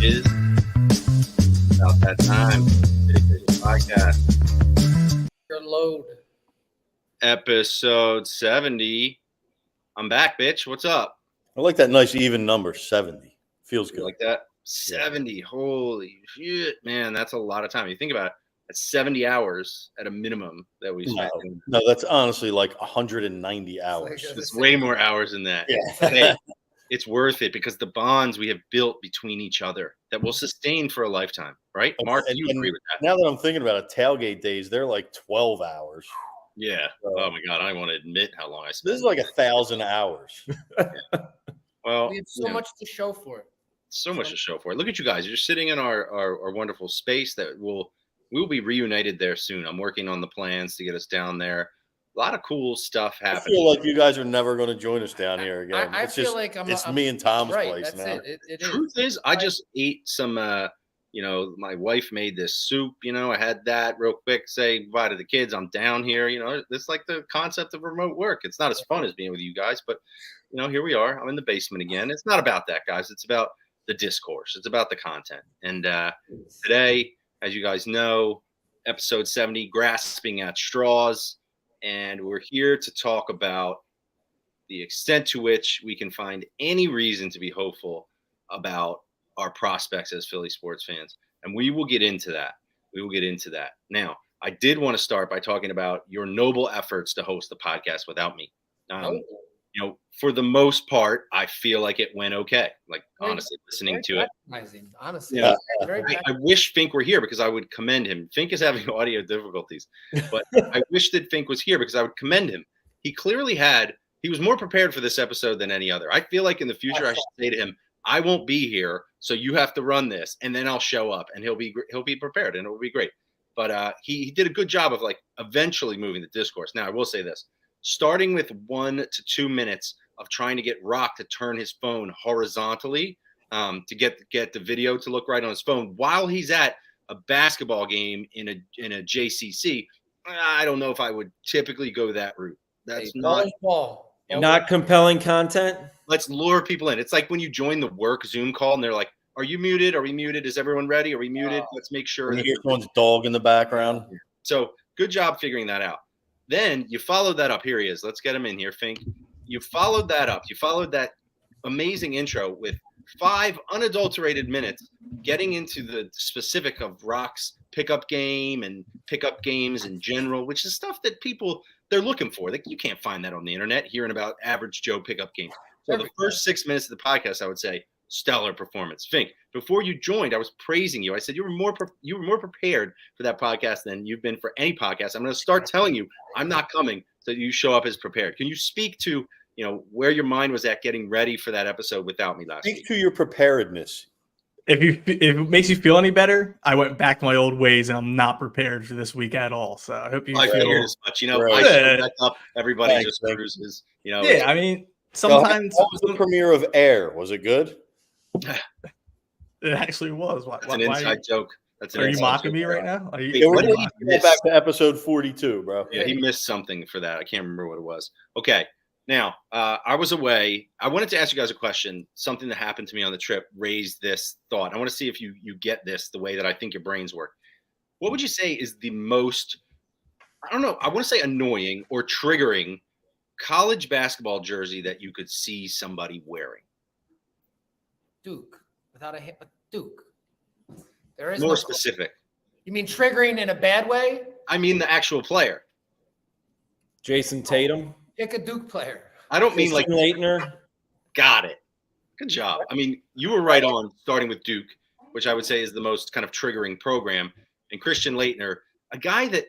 Is about that time. Pigeons podcast. Your load. Episode 70. I'm back, bitch. What's up? I like that nice even number, 70. Feels You good. like that? 70. Holy shit, man. That's a lot of time. You think about it. That's 70 hours at a minimum that we spent. No, that's honestly like 190 hours. It's way more hours than that. Yeah. Hey, it's worth it because the bonds we have built between each other that will sustain for a lifetime, right? Mark, you agree with that? Now that I'm thinking about it, tailgate days, they're like 12 hours. Yeah. Oh my God. I don't want to admit how long I spent. This is like 1,000 hours. Yeah. Well, We have so much to show for it. So much to show for it. Look at you guys. You're sitting in our wonderful space that we'll be reunited there soon. I'm working on the plans to get us down there. A lot of cool stuff happening. I feel like you guys are never going to join us down here again. I it's feel just, like it's me and Tom's right, place that's now. It Truth is, I just ate some, my wife made this soup, I had that real quick, say bye to the kids. I'm down here, it's like the concept of remote work. It's not as fun as being with you guys, but, here we are. I'm in the basement again. It's not about that, guys. It's about the discourse. It's about the content. And today, as you guys know, episode 70, grasping at straws. And we're here to talk about the extent to which we can find any reason to be hopeful about our prospects as Philly sports fans. And we will get into that. Now, I did want to start by talking about your noble efforts to host the podcast without me. For the most part, I feel like it went okay. Like, honestly, listening to it. Honestly, I wish Fink were here because I would commend him. Fink is having audio difficulties, but I wish that Fink was here because I would commend him. He was more prepared for this episode than any other. I feel like in the future, I should say to him, I won't be here, so you have to run this, and then I'll show up, and he'll be prepared, and it will be great. But he did a good job of eventually moving the discourse. Now, I will say this. Starting with 1 to 2 minutes of trying to get Rock to turn his phone horizontally to get the video to look right on his phone while he's at a basketball game in a JCC, I don't know if I would typically go that route. That's not compelling content. Let's lure people in. It's like when you join the work Zoom call and they're like, "Are you muted? Are we muted? Is everyone ready? Are we muted? Let's make sure." You hear someone's dog in the background. So good job figuring that out. Then you followed that up. Here he is. Let's get him in here, Fink. You followed that up. You followed that amazing intro with 5 unadulterated minutes getting into the specific of Rock's pickup game and pickup games in general, which is stuff that people, they're looking for. You can't find that on the internet, hearing about average Joe pickup games. So the first 6 minutes of the podcast, I would say, stellar performance. Fink, before you joined, I was praising you. I said you were more prepared for that podcast than you've been for any podcast. I'm going to start telling you I'm not coming, so you show up as prepared. Can you speak to where your mind was at getting ready for that episode without me last week? Speak to your preparedness. If it makes you feel any better, I went back to my old ways and I'm not prepared for this week at all. So I hope you figured as much. Right. I showed that up. Everybody Thanks, just cruises. Yeah, I mean, sometimes What was the premiere of Air? Was it good? It actually was. That's an inside joke. Are you mocking me right now? We're back to episode 42, bro. Yeah, he missed something for that. I can't remember what it was. Okay. Now, I was away. I wanted to ask you guys a question. Something that happened to me on the trip raised this thought. I want to see if you get this the way that I think your brains work. What would you say is the most, I don't know, I want to say annoying or triggering college basketball jersey that you could see somebody wearing? Duke. Without a Duke. There is more specific. You mean triggering in a bad way? I mean the actual player. Jason Tatum. Pick a Duke player. I don't mean like Leitner. Got it. Good job. I mean, you were right on starting with Duke, which I would say is the most kind of triggering program. And Christian Leitner, a guy that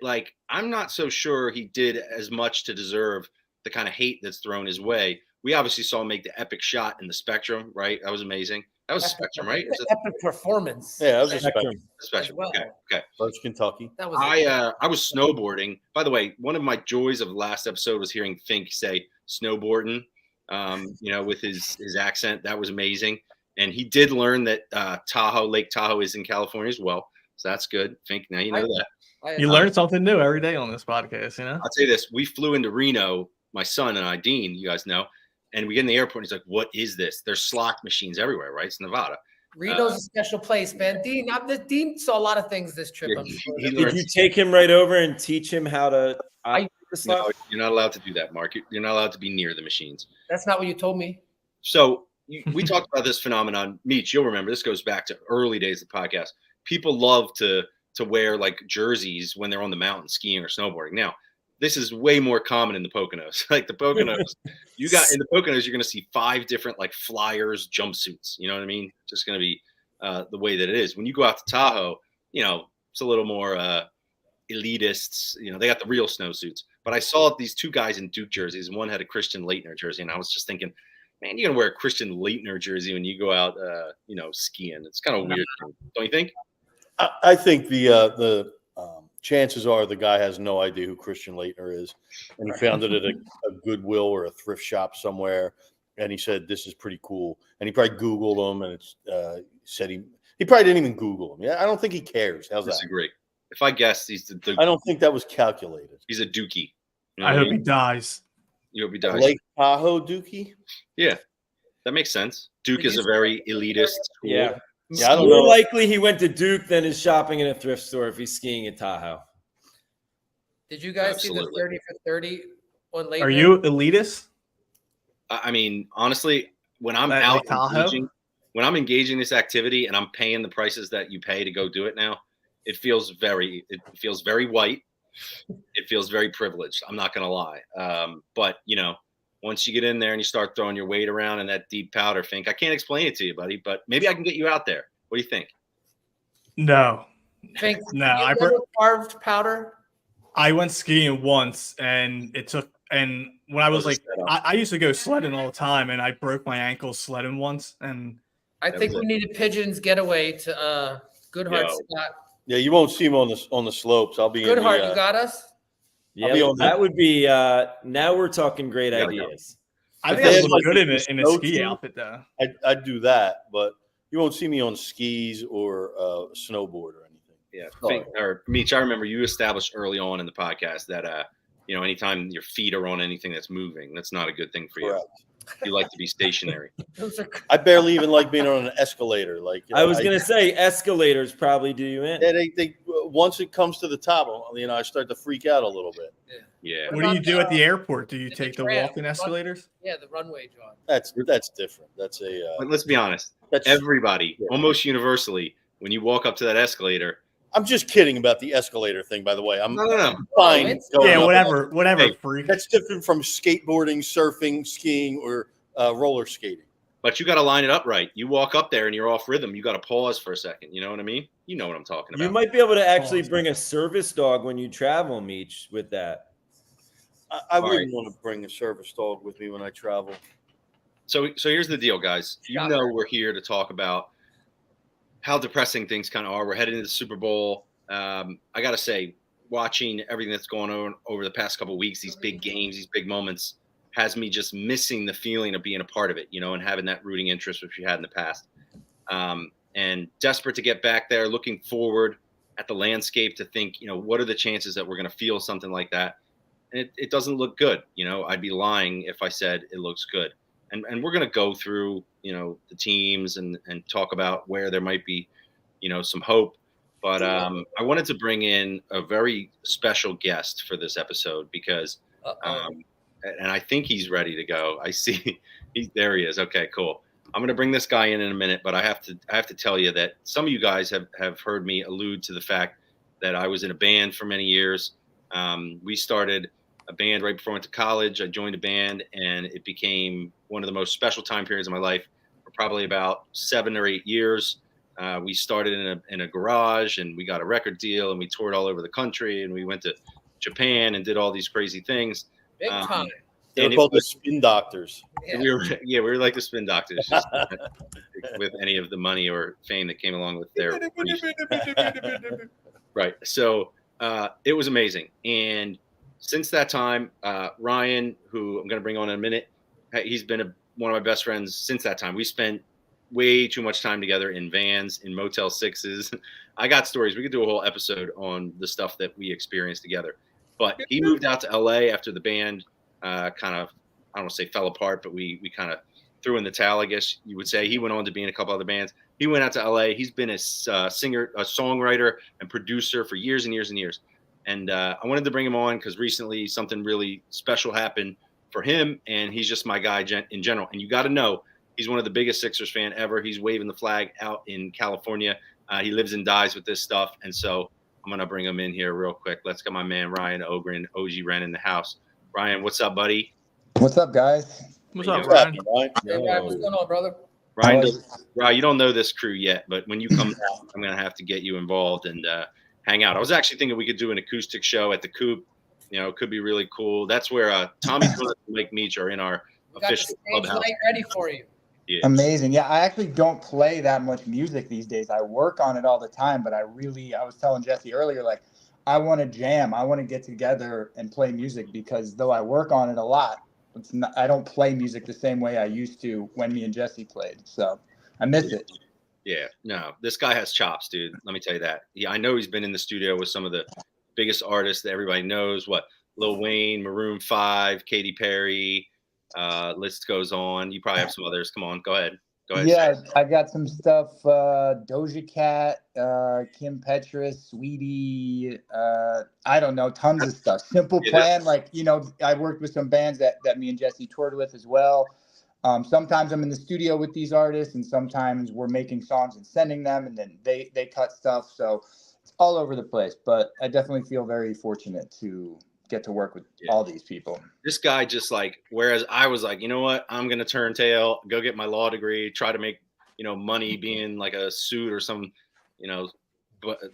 I'm not so sure he did as much to deserve the kind of hate that's thrown his way. We obviously saw him make the epic shot in the Spectrum, right? That was amazing. That was Spectrum, right? Epic performance. Yeah, that was a Spectrum. Well. Okay. First Kentucky. That was I was snowboarding. By the way, one of my joys of last episode was hearing Fink say snowboarding, with his accent. That was amazing. And he did learn that Lake Tahoe is in California as well. So that's good. Fink, now you know that. You learn something new every day on this podcast, I'll tell you this. We flew into Reno, my son and I, Dean, you guys know, and we get in the airport and he's like, "What is this?" There's slot machines everywhere, right? It's Nevada. Reno's a special place, man. Dean saw a lot of things this trip. Yeah, I'm sure. he Did learned. you take him right over and teach him how to operate the No, slot? you're not allowed to do that, Mark. You're not allowed to be near the machines. That's not what you told me. So we talked about this phenomenon. Meech, you'll remember this goes back to early days of the podcast. People love to wear like jerseys when they're on the mountain skiing or snowboarding. Now, this is way more common in the Poconos. Like the Poconos, in the Poconos, you're going to see 5 different like flyers, jumpsuits. You know what I mean? Just going to be the way that it is. When you go out to Tahoe, it's a little more elitists. They got the real snowsuits. But I saw these 2 guys in Duke jerseys, and one had a Christian Leitner jersey, and I was just thinking, man, you're gonna wear a Christian Leitner jersey when you go out, skiing. It's kind of weird, don't you think? I think the chances are the guy has no idea who Christian Leitner is, and he found it at a Goodwill or a thrift shop somewhere, and he said this is pretty cool, and he probably Googled him, and it's said he probably didn't even Google him. Yeah, I don't think he cares. How's that? Disagree. If I guessed, he's I don't think that was calculated. he's a Dookie. I hope he dies. You hope he dies. Lake Tahoe Dookie. Yeah, that makes sense. Duke is a very elitist school. Yeah. Yeah, I don't More know. likely he went to Duke than is shopping in a thrift store if he's skiing at Tahoe. Did you guys see Absolutely. the 30 for 30 on late? Are you elitist? I mean, honestly, when I'm At out Lake Tahoe? when I'm engaging this activity and I'm paying the prices that you pay to go do it now, it feels very white. It feels very privileged. I'm not going to lie. But once you get in there and you start throwing your weight around in that deep powder, Fink, I can't explain it to you, buddy, but maybe I can get you out there. What do you think? No. Think No, you I little carved powder. I went skiing once, and when I was like, I used to go sledding all the time, and I broke my ankle sledding once, and I think we need a Pigeons getaway to Goodhart Yo. Scott. Yeah, you won't see him on the slopes. I'll be Goodhart, in you got us? Yeah, be on that that. would be now we're talking great Gotta go. ideas. I If think they I had, look like, good in a a snow ski suit, outfit, though. I'd do that, but you won't see me on skis or snowboard or anything. Yeah, Sorry. or Meech, I remember you established early on in the podcast that anytime your feet are on anything that's moving, that's not a good thing for you. Correct. You like to be stationary. Those are I barely even like being on an escalator. Like I was gonna say escalators probably do you in. Yeah, they once it comes to the top, I start to freak out a little bit. Yeah. What do you do at the airport? Do you take the tram, walking escalators? yeah, the runway, John. That's different. That's a But let's be honest. that's. Everybody, almost universally, when you walk up to that escalator, I'm just kidding about the escalator thing, by the way. I'm no. fine. it's- going Yeah, up. whatever, Hey, freak. That's different from skateboarding, surfing, skiing, or roller skating. But you got to line it up right. You walk up there and you're off rhythm. You got to pause for a second. You know what I mean? You know what I'm talking about. You might be able to actually bring a service dog when you travel, Meech, with that. I All wouldn't want to bring a service dog with me when I travel. So here's the deal, guys. You know we're here to talk about how depressing things kind of are. We're heading into the Super Bowl. I got to say, watching everything that's going on over the past couple of weeks, these big games, these big moments, has me just missing the feeling of being a part of it, and having that rooting interest which we had in the past. And desperate to get back there, looking forward at the landscape to think, what are the chances that we're going to feel something like that? And it doesn't look good. I'd be lying if I said it looks good. And we're going to go through, the teams and talk about where there might be, some hope. But I wanted to bring in a very special guest for this episode because and I think he's ready to go. I see there he is. Okay, cool. I'm going to bring this guy in a minute, but I have to tell you that some of you guys have heard me allude to the fact that I was in a band for many years. We started a band right before I went to college. I joined a band, and it became one of the most special time periods of my life for probably about 7 or 8 years. We started in a garage, and we got a record deal, and we toured all over the country, and we went to Japan and did all these crazy things. Big time. They're And it called the was- spin doctors. Yeah. we were like the spin doctors, just with any of the money or fame that came along with their right. So it was amazing, and since that time, Ryan, who I'm going to bring on in a minute, he's been one of my best friends since that time. We spent way too much time together in vans, in Motel 6s. I got stories. We could do a whole episode on the stuff that we experienced together. But he moved out to LA after the band kind of, I don't want to say fell apart, but we kind of threw in the towel, I guess you would say. He went on to be in a couple other bands. He went out to LA. He's been a singer, a songwriter, and producer for years and years and years. And I wanted to bring him on because recently something really special happened for him, and he's just my guy in general. And you got to know, he's one of the biggest Sixers fan ever. He's waving the flag out in California. He lives and dies with this stuff, and so I'm gonna bring him in here real quick. Let's get my man Ryan Ogren, OG Ren, in the house. Ryan, what's up, buddy? What's up, guys? What's up, Ryan? Ryan? Hey, Ryan, what's going on, brother? Ryan, you don't know this crew yet, but when you come out, I'm gonna have to get you involved and hang out. I was actually thinking we could do an acoustic show at the Coop. You know, it could be really cool. That's where Tommy and Mike Meach are in our official clubhouse. Light ready for you. Yeah. Amazing. Yeah, I actually don't play that much music these days. I work on it all the time, but I was telling Jesse earlier, like, I want to jam. I want to get together and play music because though I work on it a lot, I don't play music the same way I used to when me and Jesse played. So I miss it. Yeah, no, this guy has chops, dude. Let me tell you that. Yeah, I know he's been in the studio with some of the biggest artists that everybody knows. What, Lil Wayne, Maroon 5, Katy Perry. List goes on. You probably have some others. Come on, go ahead. Yeah, I got some stuff. Doja Cat, Kim Petras, Sweetie. I don't know, tons of stuff. Simple Plan. Like, you know, I worked with some bands that me and Jesse toured with as well. Sometimes I'm in the studio with these artists, and sometimes we're making songs and sending them, and then they cut stuff. So it's all over the place. But I definitely feel very fortunate to get to work with all these people. This guy just like, whereas I was like, you know what, I'm gonna turn tail, go get my law degree, try to make, you know, money being like a suit or some, you know,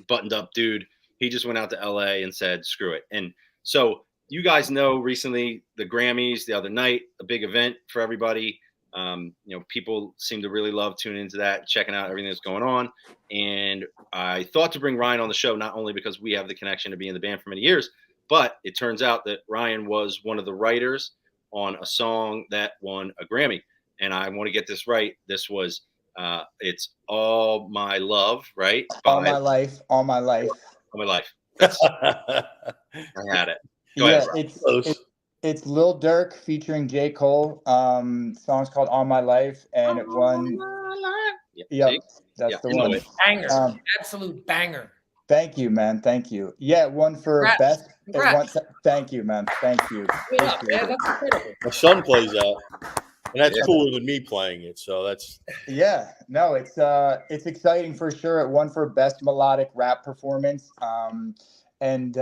buttoned up dude. He just went out to LA and said, screw it. And so you guys know recently the Grammys the other night, a big event for everybody. You know, people seem to really love tuning into that, checking out everything that's going on. And I thought to bring Ryan on the show, not only because we have the connection to be in the band for many years, but it turns out that Ryan was one of the writers on a song that won a Grammy. And I want to get this right. This was, it's All My Love, right? All My Life. All My Life. I had it. Go ahead, it's Lil Durk featuring J. Cole. Song's called All My Life, and it won. Yep, that's the one. Banger. Absolute banger. Thank you, man. Thank you. Yeah, it won for best. Thank you, man. Thank you. Yeah, man, that's incredible. My son plays that, and that's cooler than me playing it. So that's no, it's exciting for sure. It won for best melodic rap performance, and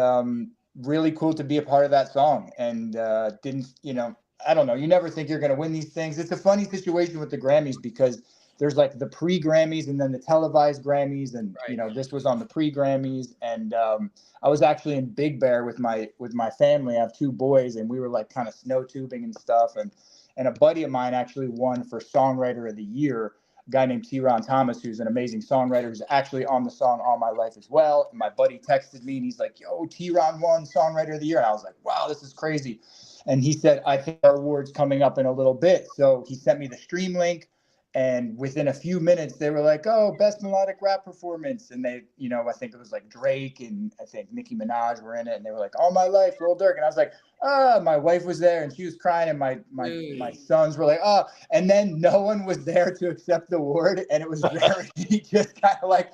really cool to be a part of that song. And didn't, you know, I don't know. You never think you're going to win these things. It's a funny situation with the Grammys because there's like the pre-Grammys and then the televised Grammys, and you know, this was on the pre-Grammys. And I was actually in Big Bear with my family. I have two boys, and we were like kind of snow tubing and stuff. And a buddy of mine actually won for Songwriter of the Year, a guy named T-Ron Thomas, who's an amazing songwriter, who's actually on the song All My Life as well. And my buddy texted me, and he's like, "Yo, T-Ron won Songwriter of the Year." And I was like, "Wow, this is crazy." And he said, "I think our award's coming up in a little bit." So he sent me the stream link. And within a few minutes, they were like, "Oh, best melodic rap performance." And they, you know, I think it was like Drake and I think Nicki Minaj were in it. And they were like, "All My Life, Lil Durk." And I was like, my wife was there and she was crying. And my sons were like, "Oh." And then no one was there to accept the award. And it was very just kind of like,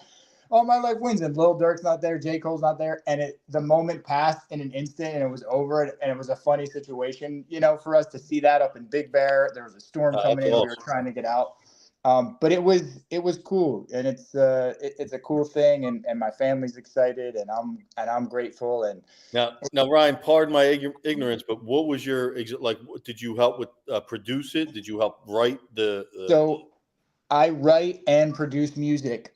All My Life wins. And Lil Durk's not there. J. Cole's not there. And the moment passed in an instant and it was over. And it was a funny situation, you know, for us to see that up in Big Bear. There was a storm coming in. We were trying to get out. But it was cool, and it's a cool thing, and my family's excited, and I'm grateful. And now Ryan, pardon my ignorance, but what was your like? Did you help with produce it? Did you help write the? So I write and produce music.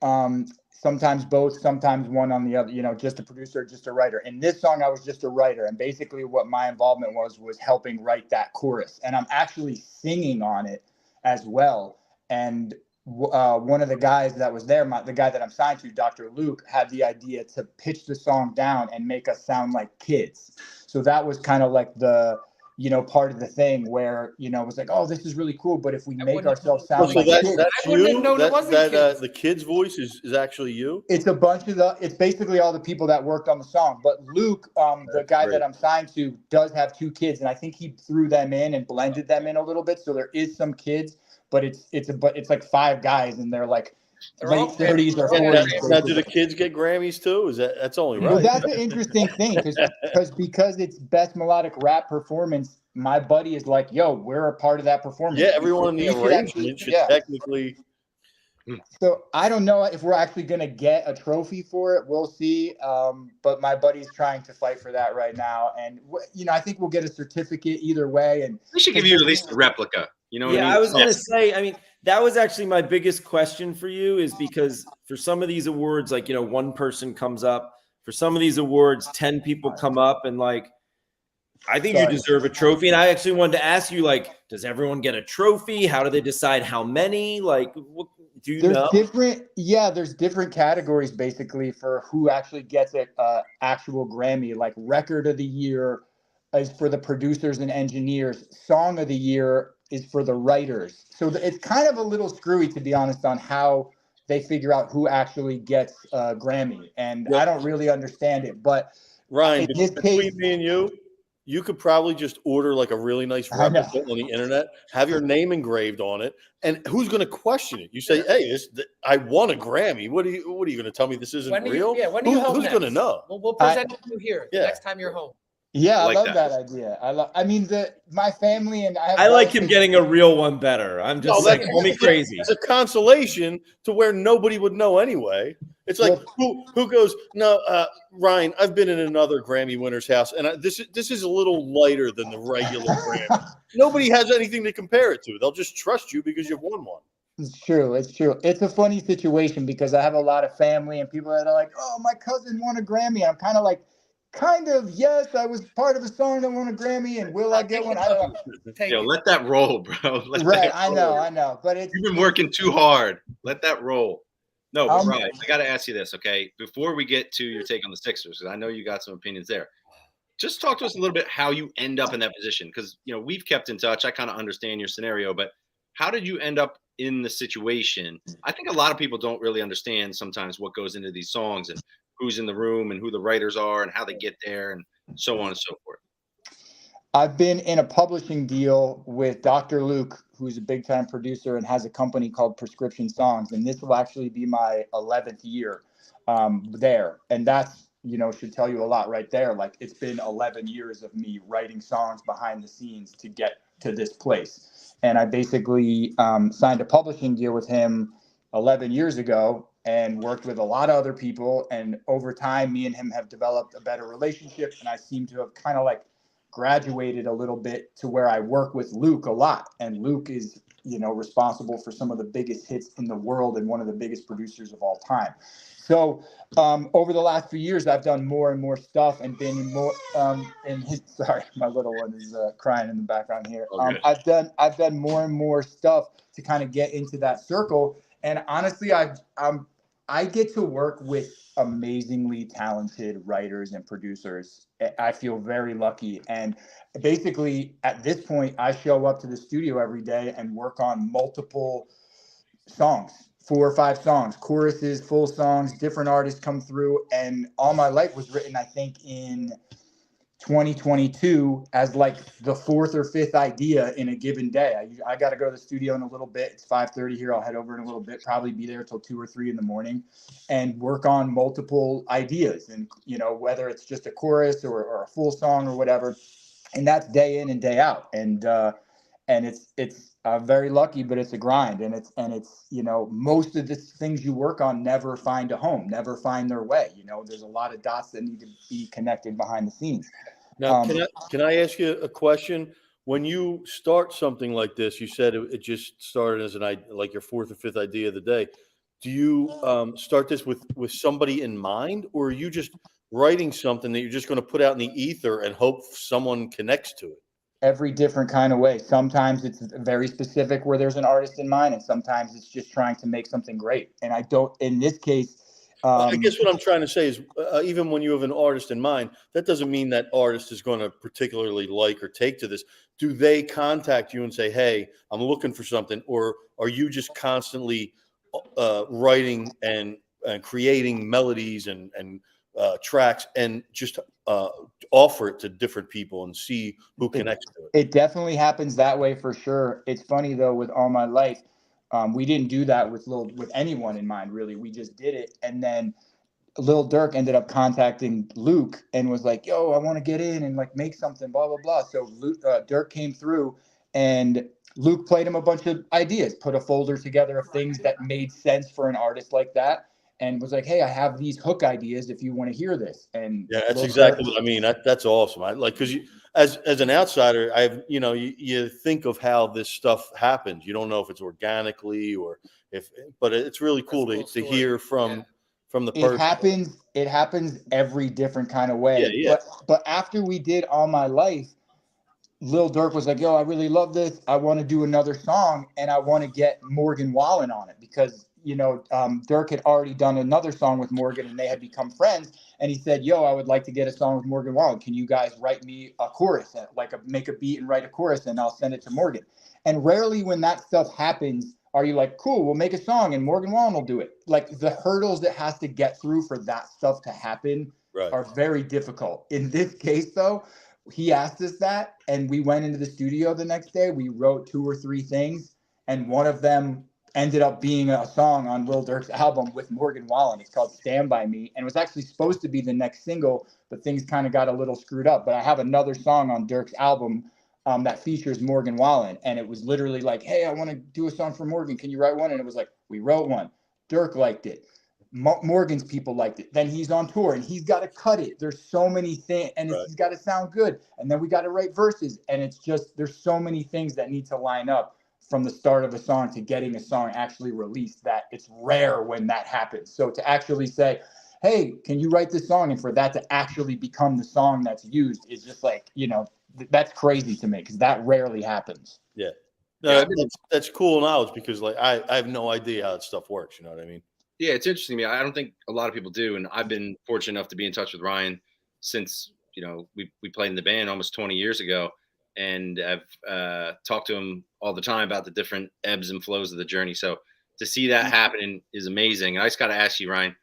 Sometimes both, sometimes one on the other. You know, just a producer, just a writer. In this song, I was just a writer, and basically what my involvement was helping write that chorus, and I'm actually singing on it as well. And one of the guys that was there, the guy that I'm signed to, Dr. Luke, had the idea to pitch the song down and make us sound like kids. So that was kind of like the, you know, part of the thing where, you know, it was like, oh, this is really cool. But if we make ourselves sound like kids, that's you. The kid's voice is actually you. It's a bunch of it's basically all the people that worked on the song. But Luke, the guy that I'm signed to, does have two kids, and I think he threw them in and blended them in a little bit. So there is some kids. But it's like five guys, and they're like They're all late 30s or Grammy- 40s. Now, do the kids get Grammys too? That's only Well, right. that's an interesting thing because it's best melodic rap performance. My buddy is like, "Yo, we're a part of that performance." Yeah, everyone in the We should arrangement should yeah. technically. So I don't know if we're actually going to get a trophy for it. We'll see. But my buddy's trying to fight for that right now, and I think we'll get a certificate either way. And We should give you at least a replica. You know what I Yeah, mean? I was going to say, I mean, that was actually my biggest question for you, is because for some of these awards, like, one person comes up. For some of these awards, 10 people come up, and like, I think you deserve a trophy. And I actually wanted to ask you, like, does everyone get a trophy? How do they decide how many? Like, what, do you know? There's different categories basically for who actually gets an actual Grammy. Like record of the year is for the producers and engineers. Song of the year is for the writers. So it's kind of a little screwy, to be honest, on how they figure out who actually gets a Grammy. And I don't really understand it. But Ryan, in this between case, me and you could probably just order like a really nice replica on the internet, have your name engraved on it, and who's going to question it? You say, "Hey, I won a Grammy. What are you going to tell me this isn't real?" When are you home Who's going to next? know? We'll present it to you here Yeah. next time you're home. Yeah, I like love that. that idea. I mean, my family and I like him getting a real one better. I'm just like, call me crazy. It's a consolation to where nobody would know anyway. It's like who goes, "No, Ryan, I've been in another Grammy winner's house, and this is a little lighter than the regular Grammy." Nobody has anything to compare it to. They'll just trust you because you've won one. It's true. It's true. It's a funny situation because I have a lot of family and people that are like, "Oh, my cousin won a Grammy." I'm kind of like, yes, I was part of a song that won a Grammy, and will I get one? I don't know. Yo, let that roll, bro. I know. But you've been working too hard. Let that roll. No, but Ryan, I got to ask you this, okay? Before we get to your take on the Sixers, because I know you got some opinions there. Just talk to us a little bit how you end up in that position, because we've kept in touch. I kind of understand your scenario, but how did you end up in the situation? I think a lot of people don't really understand sometimes what goes into these songs and who's in the room and who the writers are and how they get there and so on and so forth. I've been in a publishing deal with Dr. Luke, who's a big time producer and has a company called Prescription Songs. And this will actually be my 11th year there. And that's, should tell you a lot right there. Like, it's been 11 years of me writing songs behind the scenes to get to this place. And I basically signed a publishing deal with him 11 years ago and worked with a lot of other people. And over time, me and him have developed a better relationship. And I seem to have kind of like graduated a little bit to where I work with Luke a lot. And Luke is, responsible for some of the biggest hits in the world and one of the biggest producers of all time. So over the last few years, I've done more and more stuff and been in more sorry, my little one is crying in the background here. I've done more and more stuff to kind of get into that circle. And honestly, I get to work with amazingly talented writers and producers. I feel very lucky. And basically, at this point, I show up to the studio every day and work on multiple songs, 4 or 5 songs, choruses, full songs, different artists come through. And All My Life was written, I think, in 2022 as like the 4th or 5th idea in a given day. I got to go to the studio in a little bit. It's 5:30 here. I'll head over in a little bit, probably be there till 2 or 3 in the morning and work on multiple ideas. And, whether it's just a chorus or a full song or whatever. And that's day in and day out. And it's very lucky, but it's a grind. And it's most of the things you work on never find a home, never find their way. There's a lot of dots that need to be connected behind the scenes. Now, can I ask you a question? When you start something like this, you said it just started as like your 4th or 5th idea of the day. Do you start this with somebody in mind, or are you just writing something that you're just going to put out in the ether and hope someone connects to it? Every different kind of way. Sometimes it's very specific where there's an artist in mind, and sometimes it's just trying to make something great. And I don't, in this case, I guess what I'm trying to say is even when you have an artist in mind, that doesn't mean that artist is going to particularly like or take to this. Do they contact you and say, "Hey, I'm looking for something," or are you just constantly writing and creating melodies and tracks and just offer it to different people and see who connects to it? It definitely happens that way for sure. It's funny though, with All My Life, We didn't do that with anyone in mind, really. We just did it. And then Lil Durk ended up contacting Luke and was like, yo, I want to get in and like make something, blah, blah, blah. So Durk came through and Luke played him a bunch of ideas, put a folder together of things that made sense for an artist like that, and was like, hey, I have these hook ideas if you want to hear this. And Yeah, that's Lil exactly Durk, what I mean. That's awesome. I like, because you, as an outsider, you think of how this stuff happens. You don't know if it's organically or but it's really cool That's a to cool hear story. from the it person. happens every different kind of Yeah, way. yeah. But after we did All My Life, Lil Durk was like, yo, I really love this. I want to do another song and I want to get Morgan Wallen on it because, Durk had already done another song with Morgan and they had become friends. And he said, yo, I would like to get a song with Morgan Wallen. Can you guys write me a chorus, make a beat and write a chorus and I'll send it to Morgan. And rarely when that stuff happens, are you like, cool, we'll make a song and Morgan Wallen will do it. Like the hurdles that has to get through for that stuff to happen Right. are very difficult. In this case, though, he asked us that and we went into the studio the next day. We wrote 2 or 3 things and one of them ended up being a song on Lil Durk's album with Morgan Wallen. It's called Stand By Me and it was actually supposed to be the next single, but things kind of got a little screwed up. But I have another song on Durk's album that features Morgan Wallen, and it was literally like, hey, I want to do a song for Morgan. Can you write one? And it was like, we wrote one. Durk liked it. Morgan's people liked it. Then he's on tour and he's got to cut it. There's so many things and it's got to sound good. And then we got to write verses. And it's just, there's so many things that need to line up from the start of a song to getting a song actually released that it's rare when that happens. So to actually say, hey, can you write this song? And for that to actually become the song that's used is just like, that's crazy to me because that rarely happens. Yeah. No, that's cool knowledge because like I have no idea how that stuff works. You know what I mean? Yeah, it's interesting to me. I don't think a lot of people do, and I've been fortunate enough to be in touch with Ryan since we played in the band almost 20 years ago, and I've talked to him all the time about the different ebbs and flows of the journey. So to see that happening is amazing. And I just got to ask you, Ryan,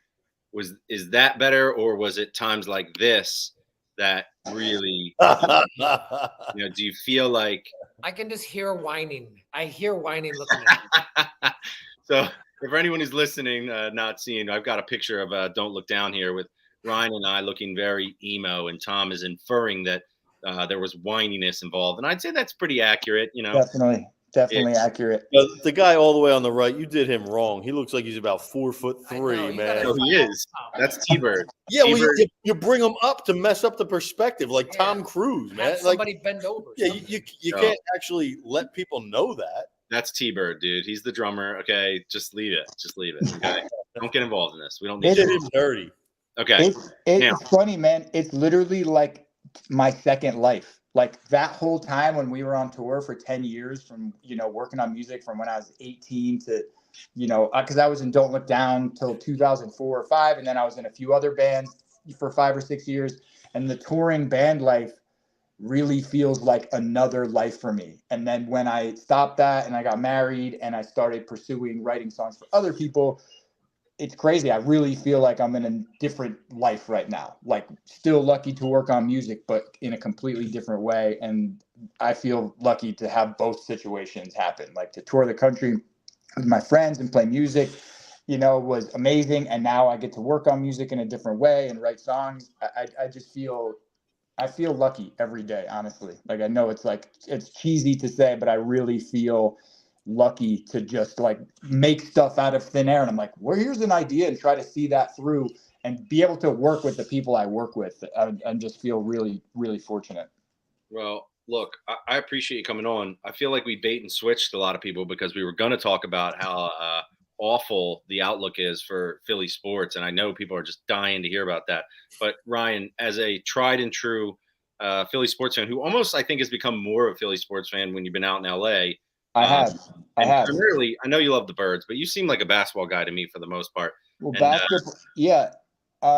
is that better, or was it times like this that really, do you feel like? I can just hear whining. I hear whining looking at you. So for anyone who's listening, not seeing, I've got a picture of Don't Look Down here with Ryan and I looking very emo, and Tom is inferring that there was whininess involved. And I'd say that's pretty accurate, Definitely accurate. The guy all the way on the right, you did him wrong. He looks like he's about 4'3", man. No, he is. That's T-Bird. Yeah, well, you bring him up to mess up the perspective, like Tom Cruise, man. Have somebody bend over. Yeah, you can't actually let people know that. That's T-Bird, dude. He's the drummer. Okay, just leave it. Just leave it. Okay, don't get involved in this. We don't need to. Him dirty. Okay, it's funny, man. It's literally like my second life. Like that whole time when we were on tour for 10 years from, working on music from when I was 18 to, because I was in Don't Look Down till 2004 or 5. And then I was in a few other bands for 5 or 6 years. And the touring band life really feels like another life for me. And then when I stopped that and I got married and I started pursuing writing songs for other people, it's crazy. I really feel like I'm in a different life right now, like still lucky to work on music, but in a completely different way. And I feel lucky to have both situations happen, like to tour the country with my friends and play music, was amazing. And now I get to work on music in a different way and write songs. I just feel lucky every day, honestly. Like, I know it's cheesy to say, but I really feel lucky to just like make stuff out of thin air. And I'm like, well, here's an idea and try to see that through and be able to work with the people I work with. I just feel really, really fortunate. Well, look, I appreciate you coming on. I feel like we bait and switched a lot of people because we were going to talk about how awful the outlook is for Philly sports. And I know people are just dying to hear about that. But Ryan, as a tried and true Philly sports fan, who almost I think has become more of a Philly sports fan when you've been out in LA. I have. Primarily, I know you love the Birds, but you seem like a basketball guy to me for the most part. Well, basketball, yeah.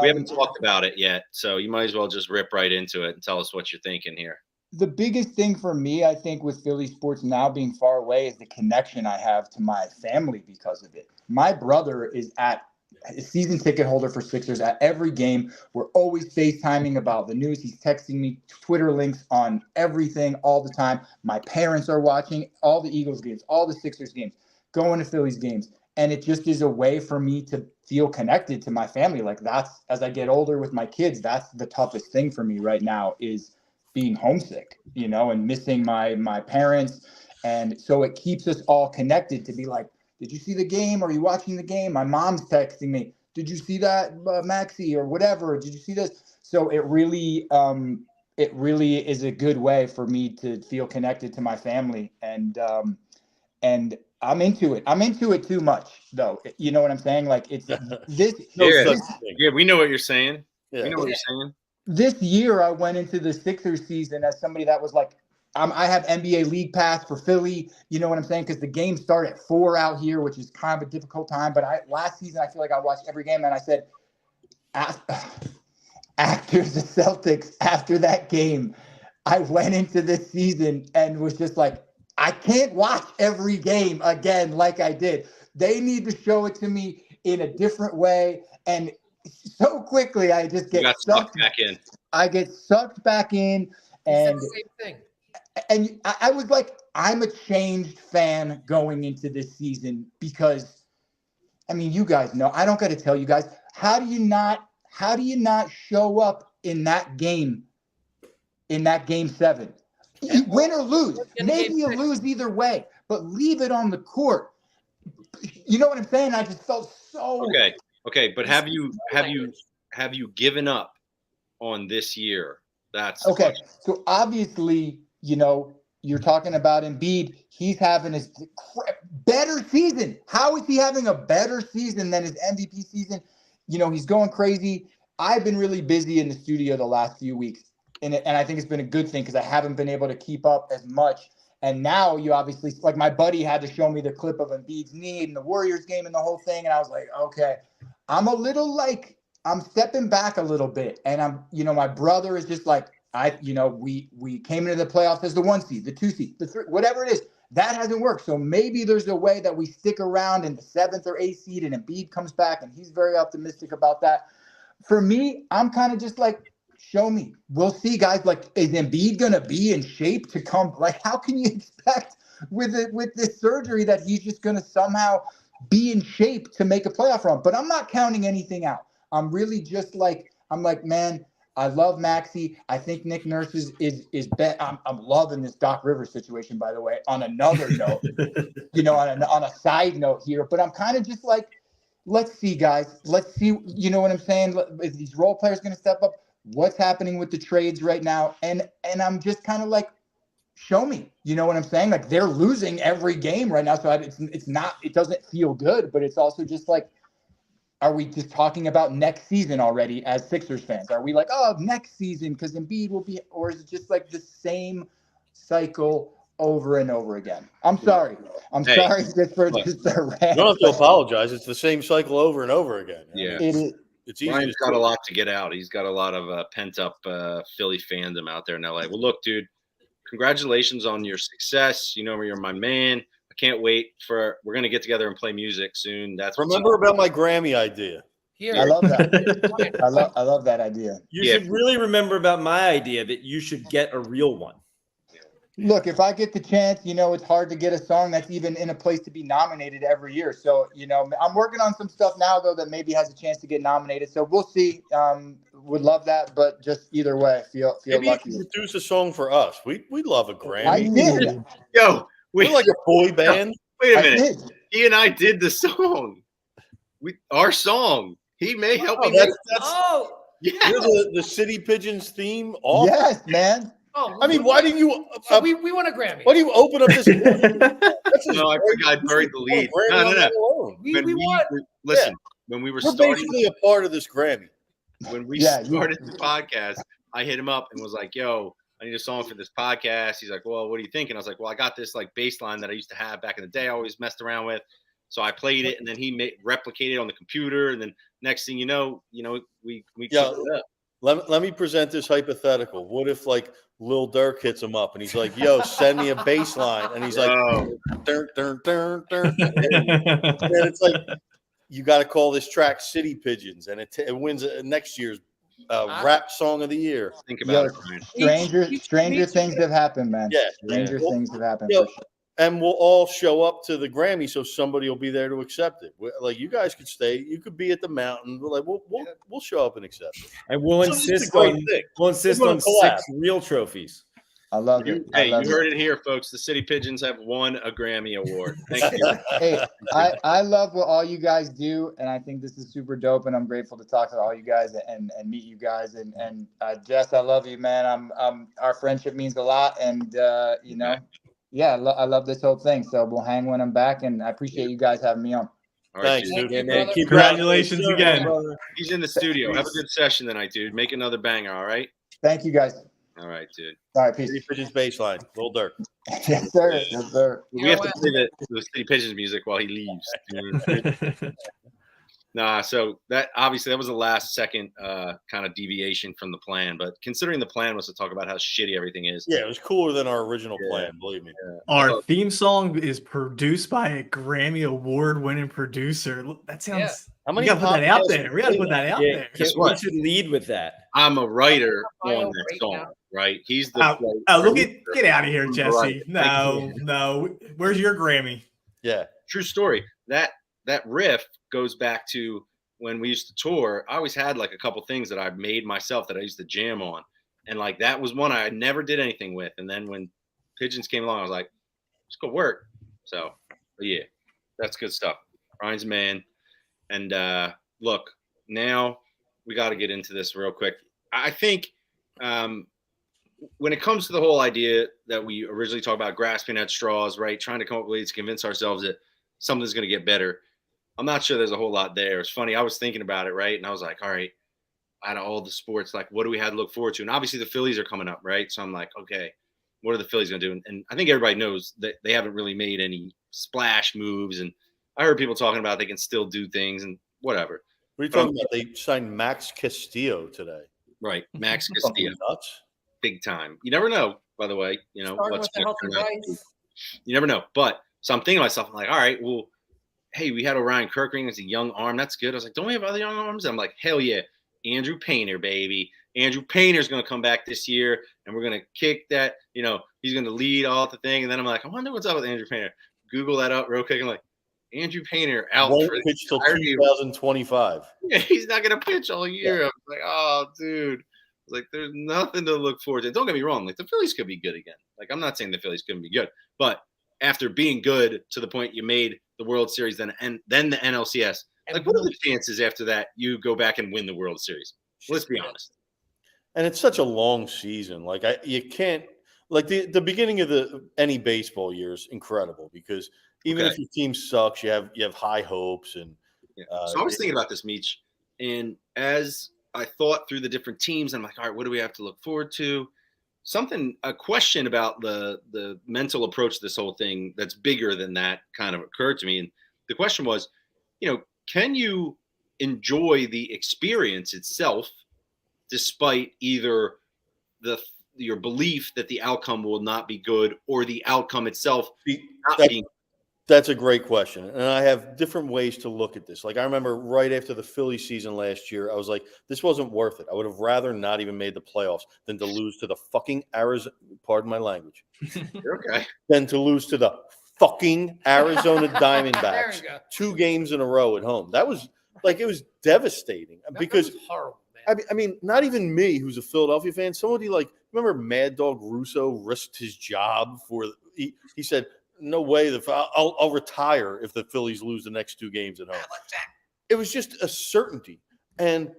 We haven't talked about it yet, so you might as well just rip right into it and tell us what you're thinking here. The biggest thing for me, I think, with Philly sports now being far away is the connection I have to my family because of it. My brother is a season ticket holder for Sixers at every game. We're always FaceTiming about the news. He's texting me Twitter links on everything all the time. My parents are watching all the Eagles games, all the Sixers games. going to Phillies games. And it just is a way for me to feel connected to my family. Like that's, as I get older with my kids, that's the toughest thing for me right now is being homesick, you know, and missing my parents. And so it keeps us all connected to be like, did you see the game? Are you watching the game? My mom's texting me. Did you see that, Maxie, or whatever? Did you see this? So it really is a good way for me to feel connected to my family. And I'm into it. I'm into it too much, though. You know what I'm saying? Like it's this. Yeah, we know what you're saying. Yeah. We know what you're saying. This year, I went into the Sixers season as somebody that was like, I have NBA League Pass for Philly. You know what I'm saying? Because the games start at 4 out here, which is kind of a difficult time. But last season, I feel like I watched every game, and I said, after the Celtics, after that game, I went into this season and was just like, I can't watch every game again like I did. They need to show it to me in a different way. And so quickly, I just get sucked back in. I get sucked back in. And the same thing. And I was like, I'm a changed fan going into this season because, I mean, you guys know, I don't got to tell you guys, how do you not show up in that game 7? Win or lose. Maybe you lose either way, but leave it on the court. You know what I'm saying? I just felt so okay. But have you given up on this year? That's okay. So obviously, you know, you're talking about Embiid. He's having his better season. How is he having a better season than his MVP season? You know, he's going crazy. I've been really busy in the studio the last few weeks. And I think it's been a good thing because I haven't been able to keep up as much. And now you obviously, like my buddy had to show me the clip of Embiid's knee and the Warriors game and the whole thing. And I was like, okay, I'm stepping back a little bit. And I'm, you know, my brother is just like, we came into the playoffs as the 1 seed, the 2 seed, the 3, whatever it is. That hasn't worked. So maybe there's a way that we stick around in the 7th or 8th seed and Embiid comes back and he's very optimistic about that. For me, I'm kind of just like, show me. We'll see, guys. Like, is Embiid going to be in shape to come? Like, how can you expect with this surgery that he's just going to somehow be in shape to make a playoff run? But I'm not counting anything out. I'm really just like, man, I love Maxey. I think Nick Nurse is bet. I'm loving this Doc Rivers situation, by the way, on another note, you know, on a side note here. But I'm kind of just like, let's see, guys. Let's see. You know what I'm saying? Is these role players going to step up? What's happening with the trades right now? And I'm just kind of like, show me. You know what I'm saying? Like they're losing every game right now. So it's not, it doesn't feel good, but it's also just like, are we just talking about next season already as Sixers fans? Are we like, oh, next season because Embiid will be, or is it just like the same cycle over and over again? I'm sorry. Sorry just for just a rant. You don't have to apologize. It's the same cycle over and over again. Yeah. It is. It's easy. Ryan's got a lot to get out. He's got a lot of pent up Philly fandom out there in LA. Well, look, dude, congratulations on your success. You know, you're my man. I can't wait we're going to get together and play music soon. Remember about my Grammy idea. Here. I love that. I love that idea. You should really remember about my idea that you should get a real one. Look, if I get the chance, you know, it's hard to get a song that's even in a place to be nominated every year. So, you know, I'm working on some stuff now, though, that maybe has a chance to get nominated. So we'll see. Would love that. But just either way, feel Maybe lucky. you can produce a song for us. We'd love a Grammy. I did. Yo, We're like a boy band. Wait a I minute. did. He and I did the song. Our song. He may help me. That's Yeah. you're the City Pigeons theme. Yes, man. Oh, I mean, why didn't you? so we won a Grammy. Why do you open up this? That's No, I think I buried the lead. No. We won. Listen, when we were We're starting, basically a part of this Grammy. when we Yeah, started the podcast, I hit him up and was like, yo, I need a song for this podcast. He's like, well, what do you think? And I was like, well, I got this like bass line that I used to have back in the day. I always messed around with. So I played it and then he replicated it on the computer. And then next thing you know, we Yeah. cooked it up. Let me present this hypothetical. What if like Lil Durk hits him up and he's like, yo, send me a bass line. And he's like, dun, dun, dun, dun. And it's like, you got to call this track City Pigeons. And it wins next year's rap song of the year. Think about it, Brian. Stranger things have happened, man. Yeah. Stranger things have happened. Yo, For sure. and we'll all show up to the Grammy, so somebody will be there to accept it. Like, you guys could stay, you could be at the mountain. Like, we'll show up and accept it. And we'll So it's a insist great on thing. we'll insist We're on gonna collab. 6 real trophies. I love it. I Hey, love you heard it here, folks. The City Pigeons have won a Grammy Award. Thank you. Hey, I love what all you guys do, and I think this is super dope. And I'm grateful to talk to all you guys and meet you guys. And Jess, I love you, man. Our friendship means a lot, and you know, yeah, I love this whole thing. So we'll hang when I'm back, and I appreciate you guys having me on. All right, Thanks, dude. dude. Thank you, brother. Congratulations again. He's in the studio. Have a good session tonight, dude. Make another banger. All right. Thank you, guys. All right, dude. All right, peace. City Pigeons baseline, Little Dirk. Yes, sir. Yes, sir. We have to play the City Pigeons music while he leaves. Nah, so that obviously that was the last second kind of deviation from the plan. But considering the plan was to talk about how shitty everything is, Yeah, it was cooler than our original plan, believe me. Our theme song is produced by a Grammy Award-winning producer. That sounds. How We many gotta put that out podcasts there. We gotta put that out Yeah, there. Guess we what? should lead with that. I'm a writer Bio on that right song, now. right? He's the Look at get out of here, Right. Jesse. No. Where's your Grammy? Yeah. true story. That riff goes back to when we used to tour. I always had like a couple things that I made myself that I used to jam on, and like that was one I never did anything with. And then when Pigeons came along, I was like, let's go work. So, but yeah, that's good stuff. Ryan's a man. And look, now we got to get into this real quick. I think when it comes to the whole idea that we originally talked about grasping at straws, right? Trying to come up with ways to convince ourselves that something's going to get better. I'm not sure there's a whole lot there. It's funny. I was thinking about it, right? And I was like, all right, out of all the sports, like what do we have to look forward to? And obviously the Phillies are coming up, right? So I'm like, okay, what are the Phillies going to do? And I think everybody knows that they haven't really made any splash moves. And I heard people talking about they can still do things and whatever. What are you talking about? They signed Max Castillo today. Right. Max Castillo. Fucking nuts. Big time. You never know, by the way, you know, Starting what's with the gonna healthy turn out to be. rice. You never know. But so I'm thinking to myself, I'm like, all right, well, hey, we had Orion Kirkring as a young arm. That's good. I was like, don't we have other young arms? And I'm like, hell yeah. Andrew Painter, baby. Andrew Painter's going to come back this year, and we're going to kick that. You know, he's going to lead all the thing. And then I'm like, I wonder what's up with Andrew Painter. Google that up real quick. I'm like, Andrew Painter out Won't for pitch till entirety of- 2025. Yeah, he's not going to pitch all year. I was like, oh, dude. I was like, there's nothing to look forward to. Don't get me wrong. Like, the Phillies could be good again. Like, I'm not saying the Phillies couldn't be good. But after being good to the point you made the World Series, then the NLCS, like, what are the chances after that you go back and win the World Series? Let's be honest. And it's such a long season. Like you can't like the beginning of any baseball year is incredible because even if your team sucks, you have high hopes and. Yeah. So I was thinking about this, Meech, and as I thought through the different teams, I'm like, all right, what do we have to look forward to? A question about the mental approach to this whole thing that's bigger than that kind of occurred to me. And the question was, you know, can you enjoy the experience itself despite either your belief that the outcome will not be good or the outcome itself not being. That's a great question. And I have different ways to look at this. Like I remember right after the Philly season last year, I was like, this wasn't worth it. I would have rather not even made the playoffs than to lose to the fucking Arizona, pardon my language, Okay. than to lose to the fucking Arizona There Diamondbacks you go. 2 games in a row at home. That was like, it was devastating That because was horrible, man. I mean, not even me, who's a Philadelphia fan. Somebody like, remember Mad Dog Russo risked his job for, he said, no way. I'll retire if the Phillies lose the next 2 games at home. It was just a certainty, and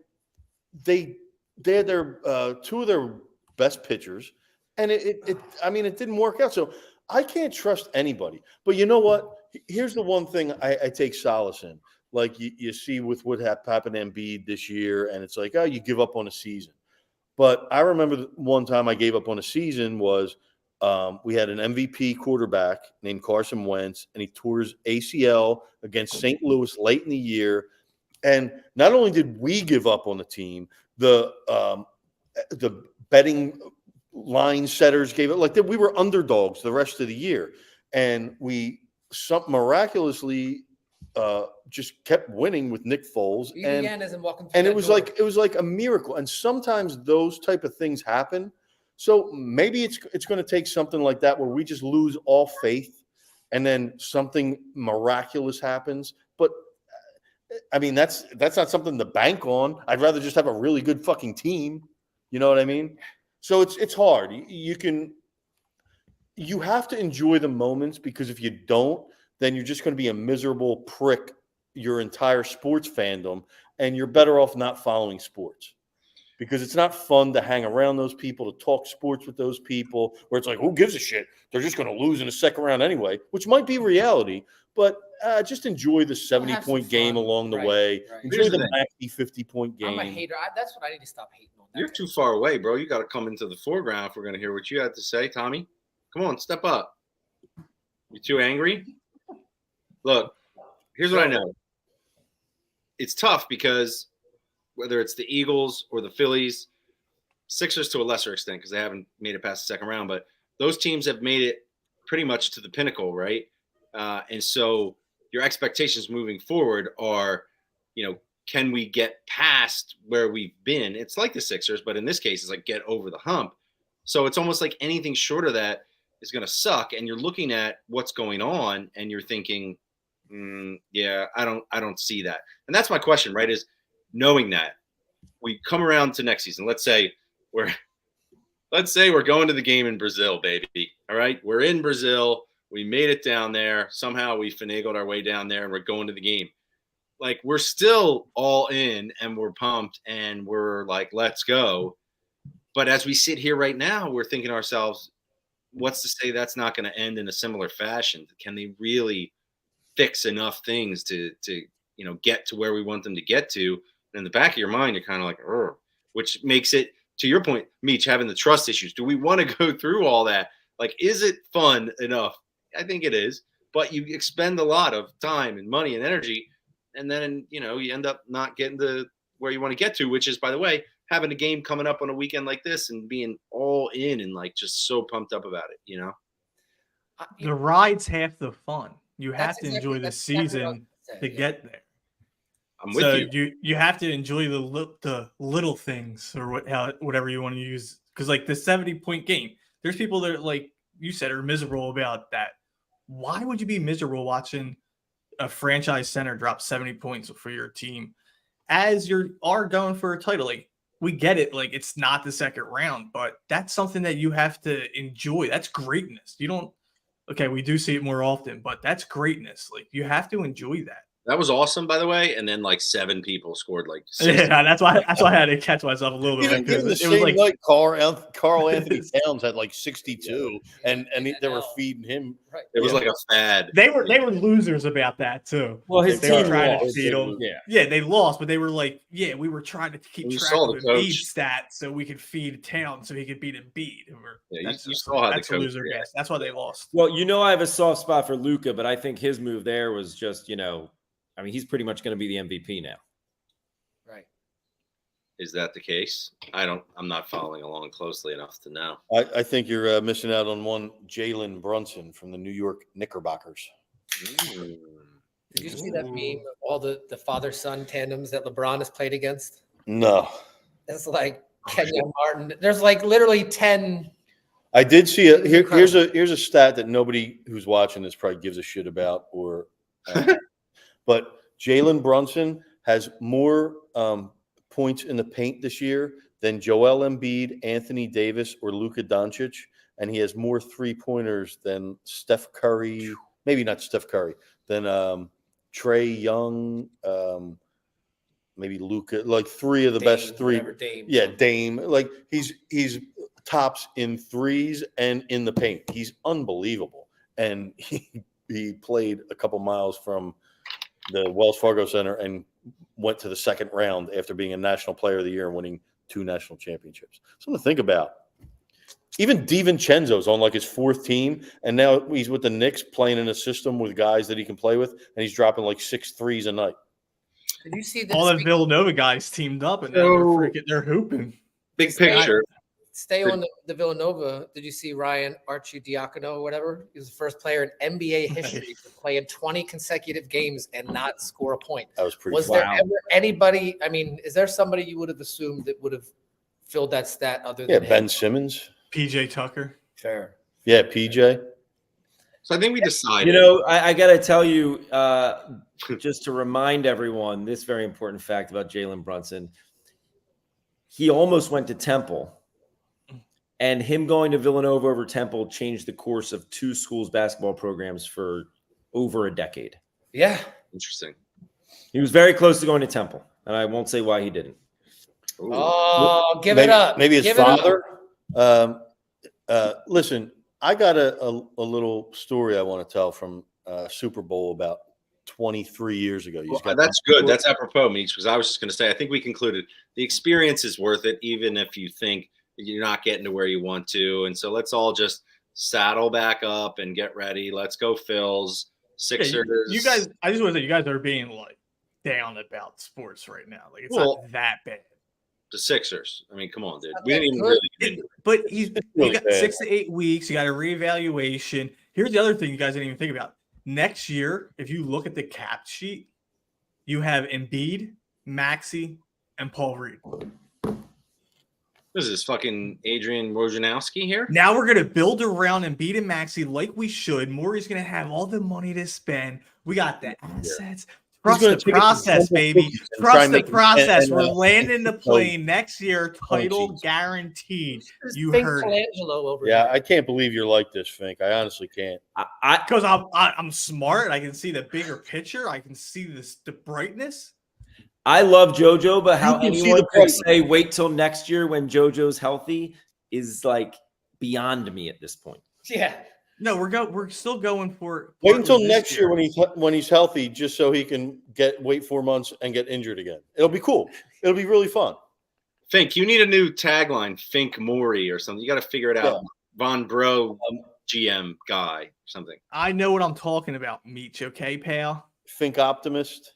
they had their 2 of their best pitchers, and it didn't work out. So I can't trust anybody. But you know what? Here's the one thing I take solace in. Like you see with what happened to Embiid this year, and it's like, oh, you give up on a season. But I remember one time I gave up on a season was. We had an MVP quarterback named Carson Wentz, and he tore his ACL against St. Louis late in the year. And not only did we give up on the team, the betting line setters gave it like that. We were underdogs the rest of the year, and we miraculously just kept winning with Nick Foles. BBN isn't walking through And that it was door. like a miracle. And sometimes those type of things happen. So maybe it's going to take something like that where we just lose all faith and then something miraculous happens. But I mean, that's not something to bank on. I'd rather just have a really good fucking team. You know what I mean? So it's hard. You have to enjoy the moments, because if you don't, then you're just going to be a miserable prick your entire sports fandom, and you're better off not following sports, because it's not fun to hang around those people, to talk sports with those people, where it's like, who gives a shit? They're just going to lose in the second round anyway, which might be reality, but just enjoy the 70-point game along the way. Right. Enjoy the maxi 50-point game. I'm a hater. That's what I need to stop hating on. You're too far away, bro. You got to come into the foreground if we're going to hear what you have to say, Tommy. Come on, step up. You too angry? Look, here's what I know. It's tough because whether it's the Eagles or the Phillies, Sixers to a lesser extent because they haven't made it past the second round, but those teams have made it pretty much to the pinnacle, right? And so your expectations moving forward are, can we get past where we've been? It's like the Sixers, but in this case, it's like get over the hump. So it's almost like anything short of that is going to suck. And you're looking at what's going on and you're thinking, yeah, I don't see that. And that's my question, right? Is knowing that we come around to next season. Let's say we're going to the game in Brazil, baby. All right. We're in Brazil. We made it down there. Somehow we finagled our way down there and we're going to the game. Like, we're still all in and we're pumped and we're like, let's go. But as we sit here right now, we're thinking to ourselves, what's to say that's not going to end in a similar fashion? Can they really fix enough things to get to where we want them to get to? And in the back of your mind, you're kind of like, which makes it, to your point, Meech, having the trust issues. Do we want to go through all that? Like, is it fun enough? I think it is, but you expend a lot of time and money and energy, and then, you end up not getting to where you want to get to, which is, by the way, having a game coming up on a weekend like this and being all in and like just so pumped up about it, The ride's half the fun. You have to enjoy the that's season exactly to get there. I'm with you. You have to enjoy the little things, or whatever you want to use, because like the 70-point game, there's people that, like you said, are miserable about that. Why would you be miserable watching a franchise center drop 70 points for your team as you are going for a title? Like, we get it. Like, it's not the second round, but that's something that you have to enjoy. That's greatness. Okay, we do see it more often, but that's greatness. Like, you have to enjoy that. That was awesome, by the way. And then like 7 people scored like 60. Yeah, that's why I had to catch myself a little bit. Even the same night, Carl Anthony Towns had like 62, and they were feeding him. Right. It was like a fad. They were losers about that too. Well, his they were team trying lost. to feed him. Yeah, they lost, but they were like, we were trying to keep You track saw of the Embiid's coach. stats so we could feed Towns so he could beat Embiid. You saw how That's the a coach loser reacted. guess. That's why they lost. Well, I have a soft spot for Luka, but I think his move there was just, he's pretty much going to be the MVP now. Right. Is that the case? I'm not following along closely enough to know. I think you're missing out on one Jalen Brunson from the New York Knickerbockers. Mm. Did you see that meme of all the father-son tandems that LeBron has played against? No. It's like Kenyon Martin. There's like literally 10. I did see it. Here's a stat that nobody who's watching this probably gives a shit about, but Jalen Brunson has more points in the paint this year than Joel Embiid, Anthony Davis, or Luka Doncic, and he has more 3-pointers than Steph Curry. Maybe not Steph Curry. Than Trae Young, maybe Luka. Like 3 of the best 3. Dame. Yeah, Dame. Like he's tops in threes and in the paint. He's unbelievable, and he played a couple miles from the Wells Fargo Center and went to the second round after being a National Player of the Year and winning 2 national championships. Something to think about. Even DiVincenzo's on like his 4th team, and now he's with the Knicks playing in a system with guys that he can play with, and he's dropping like 6 threes a night. Did you see this? All the Villanova guys teamed up, and now they're hooping. Big picture. Stay on the Villanova. Did you see Ryan Arcidiacono or whatever? He was the first player in NBA history to play in 20 consecutive games and not score a point. That was pretty. Was there ever anybody? I mean, is there somebody you would have assumed that would have filled that stat other than Ben him? Simmons, PJ Tucker. Fair. Yeah, PJ. So I think we decided. You know, I got to tell you, just to remind everyone, this very important fact about Jalen Brunson. He almost went to Temple, and him going to Villanova over Temple changed the course of two schools' basketball programs for over a decade. Yeah. Interesting. He was very close to going to Temple, and I won't say why he didn't. Ooh. Oh, give maybe, it up. Maybe his Give it up. father. Listen, I got a little story I want to tell from Super Bowl about 23 years ago. Well, that's good. That's apropos, Meech, because I was just going to say, I think we concluded the experience is worth it, even if you think you're not getting to where you want to. And so let's all just saddle back up and get ready. Let's go, Phils. Sixers. You guys, I just want to say, you guys are being like down about sports right now. Like it's not that bad. The Sixers. I mean, come on, dude. Not We that didn't even good. really. But you really got bad. 6 to 8 weeks. You got a reevaluation. Here's the other thing you guys didn't even think about. Next year, if you look at the cap sheet, you have Embiid, Maxey, and Paul Reed. What is this, fucking Adrian Wojnarowski here? Now we're going to build around Embiid and Maxey like we should. Maury's going to have all the money to spend. We got the assets. Trust gonna the take it to process, double baby. digits and try Trust and the make it process. and, We're landing the plane next year. Title cheese. guaranteed. There's You Fink heard it. Colangelo over Yeah, here. I can't believe you're like this, Fink. I honestly can't. Because I'm smart. I can see the bigger picture. I can see the brightness. I love JoJo, but how You can see anyone the could point. say wait till next year when JoJo's healthy is like beyond me at this point. Yeah. No, we're still going for. Wait until partly this next year when he's healthy, just so he can wait 4 months and get injured again. It'll be cool. It'll be really fun. Fink, you need a new tagline, Fink Maury or something. You got to figure it out. Yeah. Von Bro GM guy or something. I know what I'm talking about, Meech. Okay, pal. Fink optimist.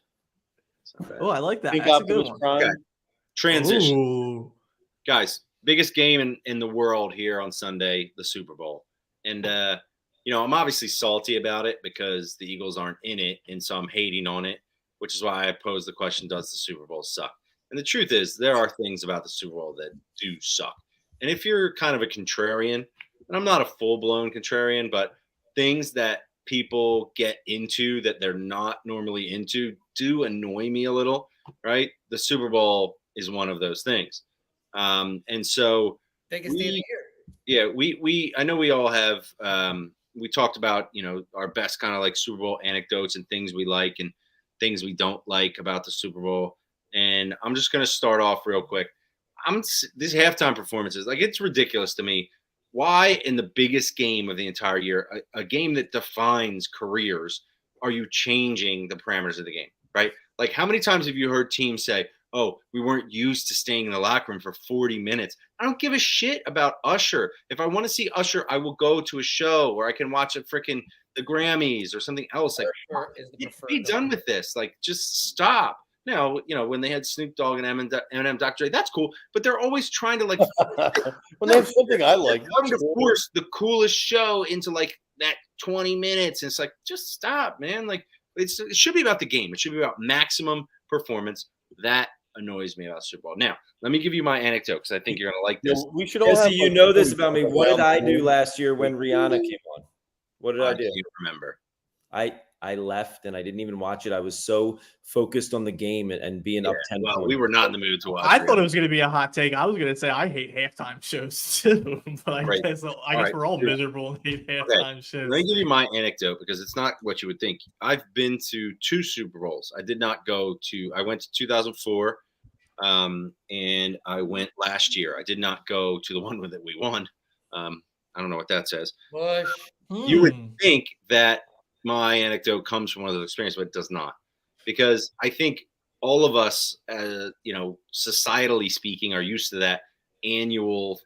It's not bad. Oh, I like that. Fink That's a good optimist one. prime. Okay. Transition. Ooh. Guys, biggest game in the world here on Sunday, the Super Bowl. And, I'm obviously salty about it because the Eagles aren't in it. And so I'm hating on it, which is why I posed the question, does the Super Bowl suck? And the truth is, there are things about the Super Bowl that do suck. And if you're kind of a contrarian, and I'm not a full-blown contrarian, but things that people get into that they're not normally into do annoy me a little, right? The Super Bowl is one of those things. And so Biggest day of the year. we I know we all have we talked about, our best kind of like Super Bowl anecdotes and things we like and things we don't like about the Super Bowl. And I'm just going to start off real quick. These halftime performances, like, it's ridiculous to me. Why in the biggest game of the entire year, a game that defines careers, are you changing the parameters of the game, right? Like, how many times have you heard teams say, oh, we weren't used to staying in the locker room for 40 minutes. I don't give a shit about Usher. If I want to see Usher, I will go to a show or I can watch the Grammys or something else. Like, Usher is the preferred be done with this. Like, just stop. Now, when they had Snoop Dogg and Eminem, Dr. Dre, that's cool. But they're always trying to like Well, that's something I like. trying to force the coolest show into like that 20 minutes. And it's like, just stop, man. Like, it should be about the game. It should be about maximum performance. That annoys me about Super Bowl. Now, let me give you my anecdote because I think you're gonna like this. We should all Jesse, have, you know this about me. What did I do last year when Rihanna came on? What did I do? You remember? I left and I didn't even watch it. I was so focused on the game and being up 10 Well, points. we were not in the mood to watch. I thought it was going to be a hot take. I was going to say I hate halftime shows too, but I Right. guess right. we're all miserable and hate halftime shows. Let me give you my anecdote because it's not what you would think. I've been to 2 Super Bowls. I did not go to. I went to 2004, and I went last year. I did not go to the one that we won. I don't know what that says. Bush. You would think that my anecdote comes from one of those experiences, but it does not, because I think all of us, societally speaking, are used to that annual,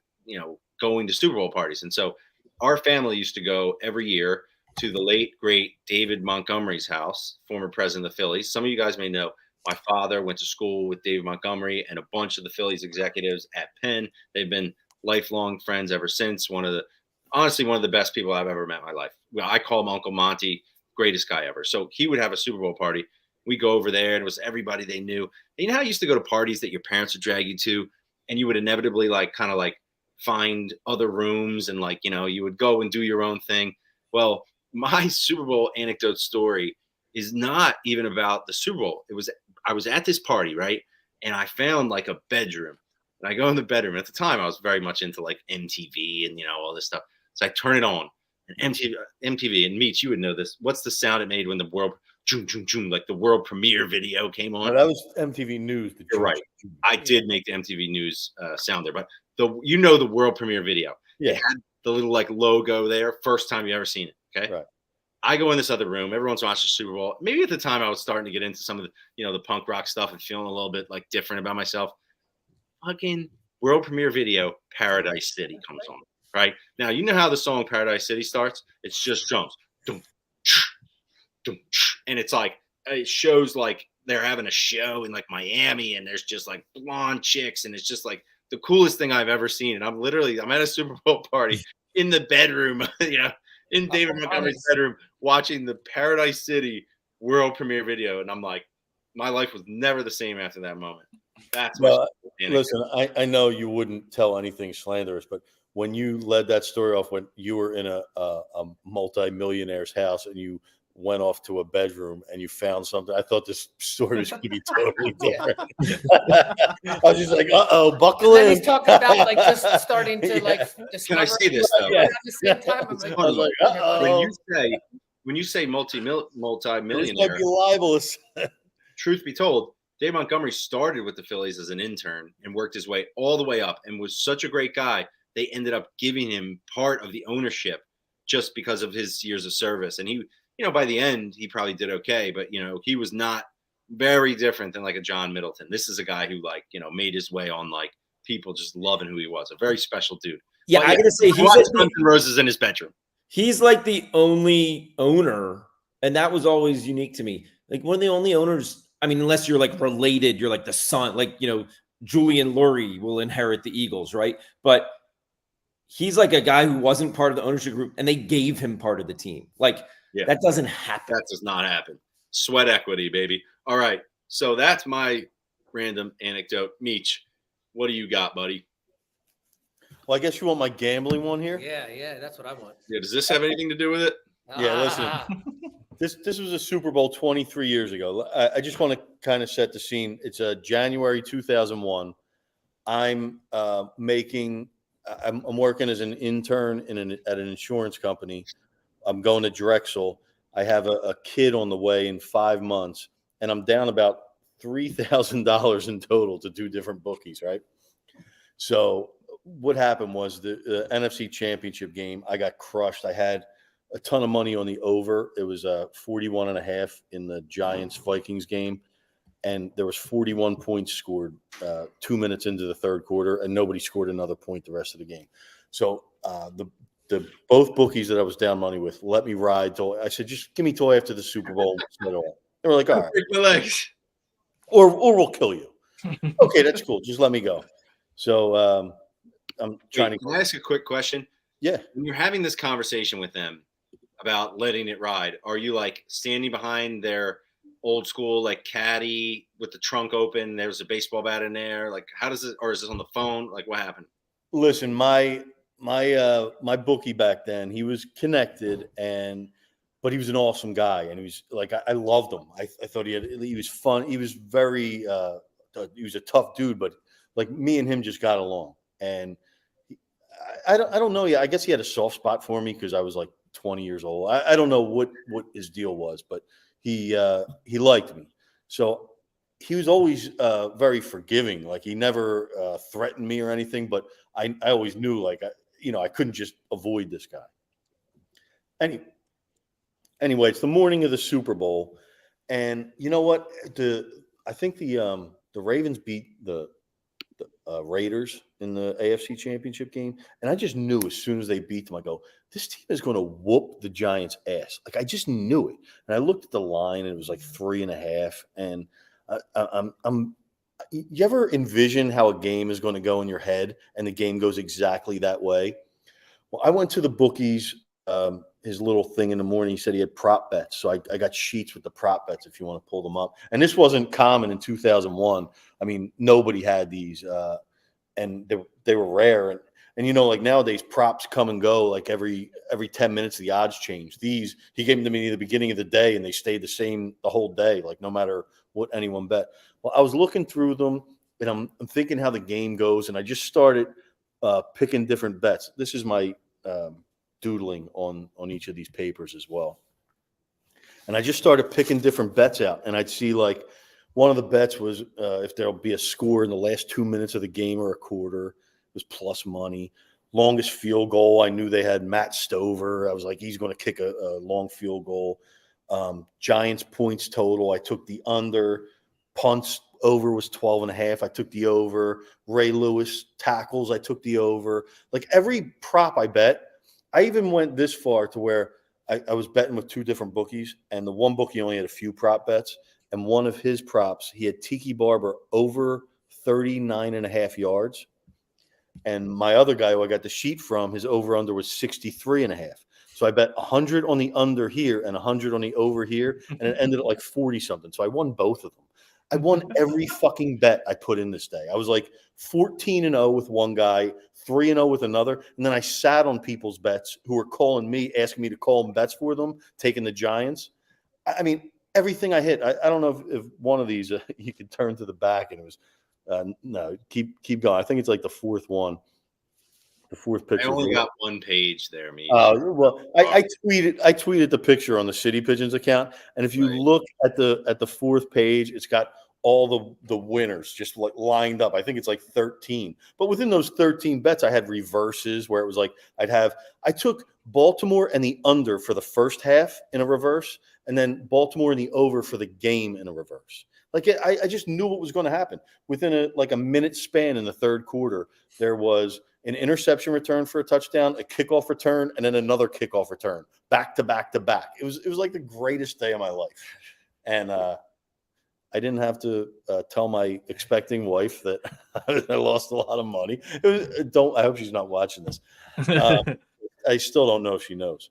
going to Super Bowl parties. And so our family used to go every year to the late, great David Montgomery's house, former president of the Phillies. Some of you guys may know my father went to school with David Montgomery and a bunch of the Phillies executives at Penn. They've been lifelong friends ever since. Honestly, one of the best people I've ever met in my life. I call him Uncle Monty, greatest guy ever. So he would have a Super Bowl party. We go over there, and it was everybody they knew. And you know how you used to go to parties that your parents would drag you to, and you would inevitably kind of find other rooms, and you would go and do your own thing. Well, my Super Bowl anecdote story is not even about the Super Bowl. I was at this party, right? And I found like a bedroom. And I go in the bedroom. At the time, I was very much into like MTV and all this stuff. So I turn it on. And MTV, and Meech, you would know this. What's the sound it made when the world like the world premiere video came on? No, that was MTV News. You're right. I did make the MTV News sound there, but the world premiere video. Yeah. It had the little like logo there. First time you ever seen it. Okay. Right. I go in this other room. Everyone's watching the Super Bowl. Maybe at the time I was starting to get into some of the, the punk rock stuff and feeling a little bit like different about myself. Fucking world premiere video, Paradise City comes on. Right now, you know how the song Paradise City starts? It's just drums. And it's like, it shows like they're having a show in like Miami and there's just like blonde chicks. And it's just like the coolest thing I've ever seen. And I'm at a Super Bowl party in the bedroom, in David Montgomery's bedroom, watching the Paradise City world premiere video. And I'm like, my life was never the same after that moment. That's listen, I know you wouldn't tell anything slanderous, but when you led that story off, when you were in a multi-millionaire's house and you went off to a bedroom and you found something, I thought this story was going to be totally different. I was just like, buckle in. He's talking about like just starting to like Can I say this though? At the same time, I'm like, I was like, when you say multi-millionaire, this might be libelous. Truth be told, Dave Montgomery started with the Phillies as an intern and worked his way all the way up and was such a great guy. They ended up giving him part of the ownership just because of his years of service. And he, by the end, he probably did okay, but he was not very different than like a John Middleton. This is a guy who like, made his way on like people just loving who he was. A very special dude. Yeah, I gotta say, he's like Guns N' Roses in his bedroom. He's like the only owner, and that was always unique to me. Like one of the only owners. I mean, unless you're like related, you're like the son, like Julian Lurie will inherit the Eagles, right? But he's like a guy who wasn't part of the ownership group, and they gave him part of the team. Like that doesn't happen. That does not happen. Sweat equity, baby. All right, so that's my random anecdote. Meech, what do you got, buddy? Well, I guess you want my gambling one here. Yeah, that's what I want. Yeah, does this have anything to do with it? Yeah, listen. This was a Super Bowl 23 years ago. I just want to kind of set the scene. It's January 2001. I'm working as an intern at an insurance company. I'm going to Drexel. I have a kid on the way in 5 months, and I'm down about $3,000 in total to 2 different bookies, right? So what happened was the NFC Championship game, I got crushed. I had a ton of money on the over. It was 41.5 in the Giants-Vikings game, and there was 41 points scored 2 minutes into the third quarter, and nobody scored another point the rest of the game. So the both bookies that I was down money with let me ride till I said, just give me till after the Super Bowl. They were like, all right, break my legs, or we'll kill you. Okay, that's cool. Just let me go. So I'm trying to. Can I ask a quick question? Yeah. When you're having this conversation with them about letting it ride, are you like standing behind their old school like caddy with the trunk open? There's a baseball bat in there. Like, how does it? Or is this on the phone? Like, what happened? Listen, my bookie back then, he was connected, but he was an awesome guy, and he was like, I loved him. I thought he was fun. He was very he was a tough dude, but like me and him just got along. And I don't know. Yeah, I guess he had a soft spot for me because I was like 20 years old. I don't know what his deal was, but he liked me. So he was always very forgiving. Like he never threatened me or anything, but I always knew like I couldn't just avoid this guy. Anyway, it's the morning of the Super Bowl, and you know what? I think the Ravens beat the Raiders in the AFC Championship game, and I just knew as soon as they beat them, I go, this team is going to whoop the Giants' ass. Like I just knew it, and I looked at the line, and it was like 3.5. And you ever envision how a game is going to go in your head, and the game goes exactly that way? Well, I went to the bookies. His little thing in the morning, he said he had prop bets. So I got sheets with the prop bets if you want to pull them up. And this wasn't common in 2001. I mean, nobody had these, and they were rare. And And like nowadays, props come and go. Like every 10 minutes, the odds change. These he gave them to me at the beginning of the day, and they stayed the same the whole day. Like no matter what anyone bet. Well, I was looking through them, and I'm thinking how the game goes, and I just started picking different bets. This is my doodling on each of these papers as well. And I just started picking different bets out, and I'd see like one of the bets was if there'll be a score in the last 2 minutes of the game or a quarter. Was plus money. Longest field goal, I knew they had Matt Stover. I was like, he's going to kick a long field goal. Giants points total, I took the under. Punts over was 12.5. I took the over. Ray Lewis tackles, I took the over. Like every prop I bet, I even went this far to where I was betting with two different bookies, and the one bookie only had a few prop bets. And one of his props, he had Tiki Barber over 39.5 yards. And my other guy who I got the sheet from, his over-under was 63.5. So I bet 100 on the under here and 100 on the over here, and it ended at like 40-something. So I won both of them. I won every fucking bet I put in this day. I was like 14-0 with one guy, 3-0 with another, and then I sat on people's bets who were calling me, asking me to call them bets for them, taking the Giants. I mean, everything I hit. I don't know if one of these you could turn to the back, and it was no, keep going. I think it's like the fourth one. The fourth picture. I only got one page there, me. Well, I tweeted the picture on the City Pigeons account, and if you look at the fourth page, it's got all the winners just like lined up. I think it's like 13. But within those 13 bets, I had reverses where it was like I took Baltimore and the under for the first half in a reverse, and then Baltimore and the over for the game in a reverse. Like I just knew what was going to happen. Within a minute span in the third quarter, there was an interception return for a touchdown, a kickoff return, and then another kickoff return, back to back to back. It was like the greatest day of my life, and I didn't have to tell my expecting wife that I lost a lot of money. I hope she's not watching this. I still don't know if she knows.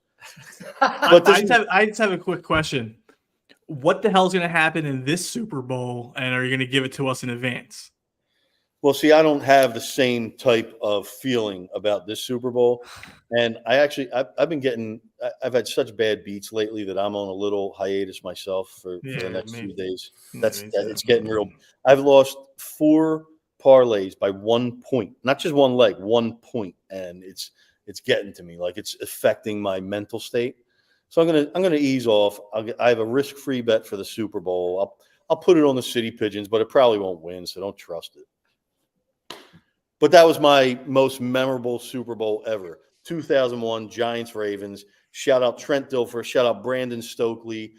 But I just have a quick question. What the hell is going to happen in this Super Bowl, and are you going to give it to us in advance? Well, see, I don't have the same type of feeling about this Super Bowl, and I've had such bad beats lately that I'm on a little hiatus myself for the next few days. It's getting real. I've lost 4 parlays by 1 point, not just one leg, 1 point, and it's getting to me. Like it's affecting my mental state. So I'm gonna ease off. I have a risk-free bet for the Super Bowl. I'll put it on the City Pigeons, but it probably won't win, so don't trust it. But that was my most memorable Super Bowl ever. 2001 Giants-Ravens. Shout out Trent Dilfer. Shout out Brandon Stokely.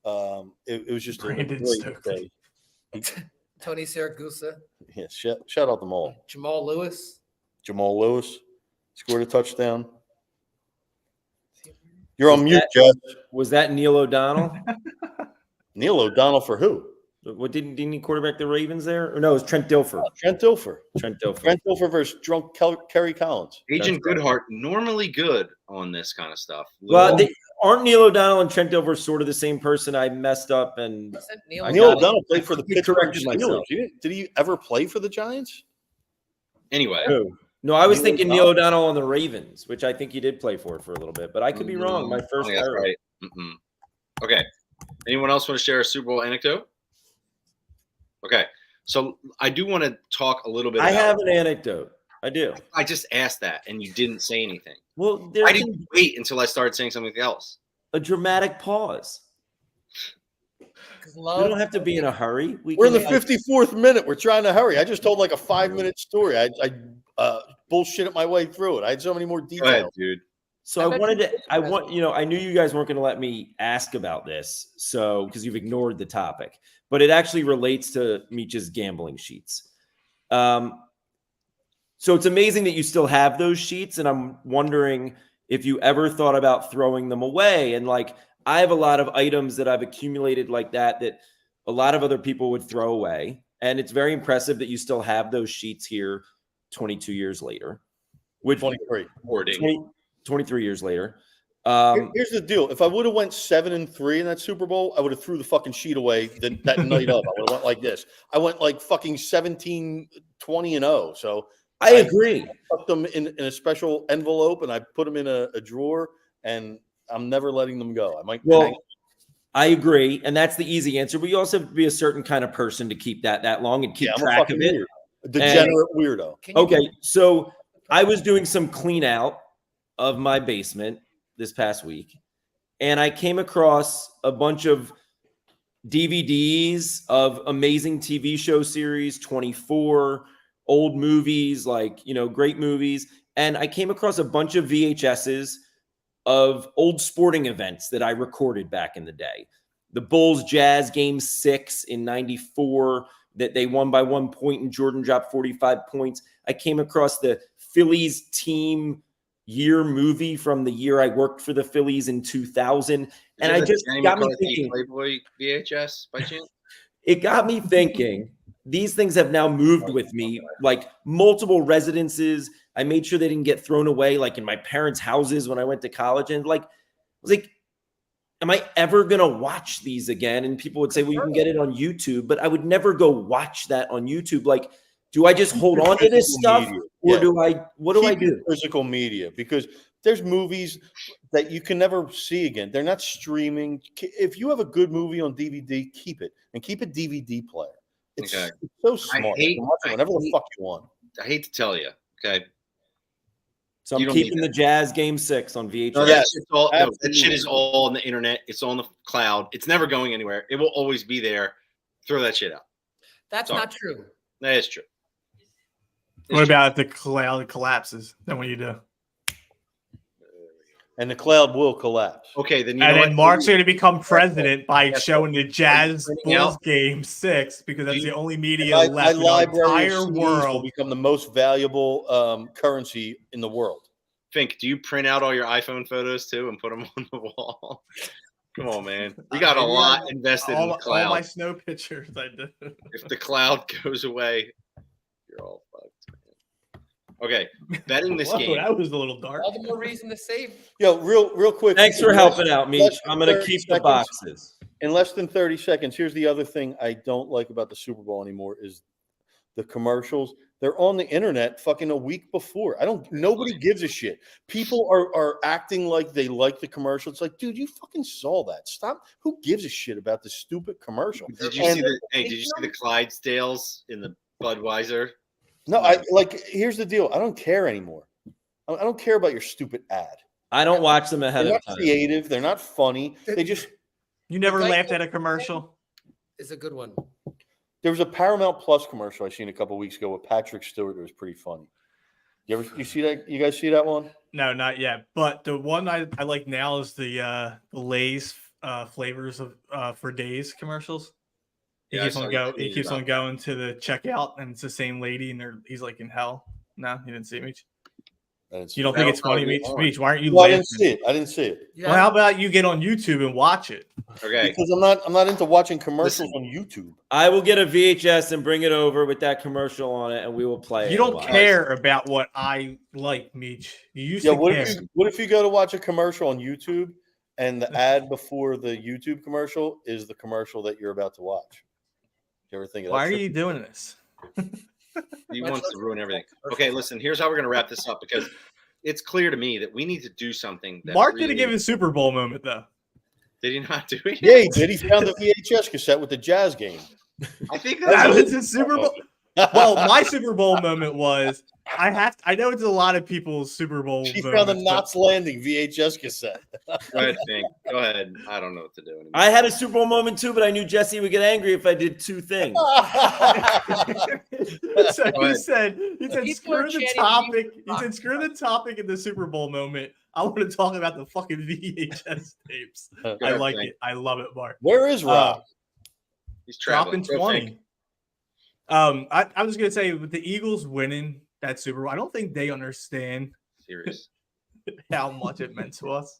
It was just a great day. Tony Siragusa. Yeah, shout out them all. Jamal Lewis scored a touchdown. You're on mute, Jeff. Was that Neil O'Donnell? Neil O'Donnell for who? What didn't he quarterback the Ravens there? Or no, it was Trent Dilfer. Trent Dilfer versus drunk Kerry Collins. Agent Goodhart, normally good on this kind of stuff. Well, aren't Neil O'Donnell and Trent Dilfer sort of the same person? I messed up and Neil O'Donnell played for the Pittsburgh Steelers. Did he ever play for the Giants? Anyway. Who? No, I was thinking Neil O'Donnell on the Ravens, which I think he did play for a little bit, but I could be wrong. My first error. Right. Okay. Anyone else want to share a Super Bowl anecdote? Okay. So I do want to talk a little bit. I have an anecdote. I do. I just asked that, and you didn't say anything. Well, I didn't wait until I started saying something else. A dramatic pause. We don't have to be in a hurry. We're in the 54th minute. We're trying to hurry. I just told like a 5-minute story. I bullshitted my way through it. I had so many more details. Go ahead, dude. So I knew you guys weren't going to let me ask about this. So, because you've ignored the topic, but it actually relates to Meech's gambling sheets. So it's amazing that you still have those sheets. And I'm wondering if you ever thought about throwing them away. And like, I have a lot of items that I've accumulated like that a lot of other people would throw away. And it's very impressive that you still have those sheets here 22 years later. 23. 23 years later. Here's the deal. If I would have went 7-3 in that Super Bowl, I would have threw the fucking sheet away that night up. I would have went like this. I went like fucking 17-20-0. So I agree. Put them in a special envelope, and I put them in a drawer, and I'm never letting them go. I might. Well, I agree, and that's the easy answer. But you also have to be a certain kind of person to keep that long and keep track of it. Weirdo. Degenerate weirdo. Okay, so I was doing some clean out of my basement this past week, and I came across a bunch of DVDs of amazing TV show series, 24, old movies, like, great movies. And I came across a bunch of VHSs of old sporting events that I recorded back in the day. The Bulls Jazz game 6 in 94 that they won by 1 point and Jordan dropped 45 points. I came across the Phillies team year movie from the year I worked for the Phillies in 2000. And I just got me thinking, Playboy VHS by chance? It got me thinking, these things have now moved with me, like multiple residences. I made sure they didn't get thrown away, like in my parents' houses when I went to college. And I was like, am I ever going to watch these again? And people would say, well, you can get it on YouTube, but I would never go watch that on YouTube. Like, do I just hold on to this stuff, or what do I do? Physical media, because there's movies that you can never see again. They're not streaming. If you have a good movie on DVD, keep it, and keep a DVD player. It's so smart. You can watch it whenever the fuck you want. I hate to tell you, okay. So I'm keeping the Jazz game 6 on VHS. No, that shit is all on the internet. It's on the cloud. It's never going anywhere. It will always be there. Throw that shit out. That's not true. That is true. What about if the cloud collapses? Then what do you do? And the cloud will collapse. Okay, then Mark's going to become president by showing the Jazz Bulls game 6 because that's the only media left in the entire world. Will become the most valuable currency in the world. Fink, do you print out all your iPhone photos too and put them on the wall? Come on, man. We got a lot invested in the cloud. All my snow pictures I do. If the cloud goes away, you're all fucked. Okay, betting this game. That was a little dark. All the more reason to save. Yo, real quick. Thanks for helping out, Meech. I'm going to keep the boxes. In less than 30 seconds, here's the other thing I don't like about the Super Bowl anymore is the commercials. They're on the internet fucking a week before. Nobody gives a shit. People are acting like they like the commercial. It's like, dude, you fucking saw that. Stop. Who gives a shit about the stupid commercial? Did you see the Clydesdales in the Budweiser? No, here's the deal. I don't care anymore. I don't care about your stupid ad. I don't watch them ahead of time. They're not creative. They're not funny. They just. You never laughed at a commercial? It's a good one. There was a Paramount Plus commercial I seen a couple weeks ago with Patrick Stewart. It was pretty funny. You see that? You guys see that one? No, not yet. But the one I like now is the Lay's flavors of for days commercials. He keeps on going to the checkout, and it's the same lady, and he's like in hell. No, you didn't see it, Meech? You don't think it's funny, Meech? Why aren't you laughing? I didn't see it. Yeah. Well, how about you get on YouTube and watch it? Okay. Because I'm not into watching commercials on YouTube. I will get a VHS and bring it over with that commercial on it, and we will play it. You don't care about what I like, Meech. You used to care. What if you go to watch a commercial on YouTube, and the ad before the YouTube commercial is the commercial that you're about to watch? You ever think of that? Why are you doing this? He wants to ruin everything. Okay, listen, here's how we're going to wrap this up because it's clear to me that we need to do something. Mark didn't give his Super Bowl moment, though. Did he not do it? Yeah, he did. He found the VHS cassette with the Jazz game. I think that was his Super Bowl. Well, my Super Bowl moment was I know it's a lot of people's Super Bowl. She found the Knots Landing VHS cassette. Go ahead, Fink. Go ahead. I don't know what to do anymore. I had a Super Bowl moment too, but I knew Jesse would get angry if I did two things. So he said, screw the topic. He said, screw the topic in the Super Bowl moment. I want to talk about the fucking VHS tapes. I like it. I love it, Mark. Where is Rob? He's dropping 20. I was gonna say with the Eagles winning that Super Bowl, I don't think they understand serious how much it meant to us.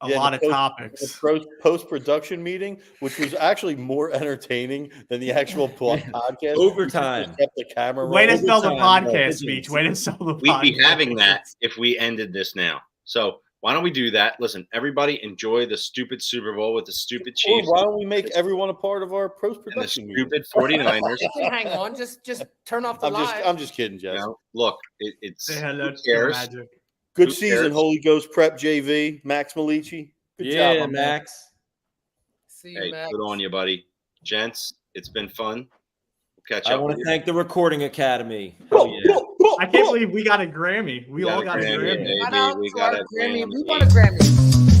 a lot of topics. The post-production meeting, which was actually more entertaining than the actual podcast. Overtime. Just kept the camera Way to rolling. sell the Overtime, podcast Pigeons. speech. Way to sell the We'd podcast. be having that if we ended this now. So why don't we do that? Listen, everybody enjoy the stupid Super Bowl with the stupid Or Chiefs why don't we make everyone a part of our and the post-production meeting? stupid 49ers. Hang on, just turn off the live. I'm just kidding, Jess. You know, look, it's Say hello who to cares? Magic. Good Who season, cares? Holy Ghost Prep JV, Max Malici. Good Yeah, job, my man. Max. See you, Hey, Max. good on you, buddy. Gents, it's been fun. We'll catch I up. want with to you. thank the Recording Academy. Hell yeah. I can't believe we got a Grammy. We got all a got a Grammy, Grammy. baby. Shout out We to got our a Grammy. Grammy. We won a Grammy.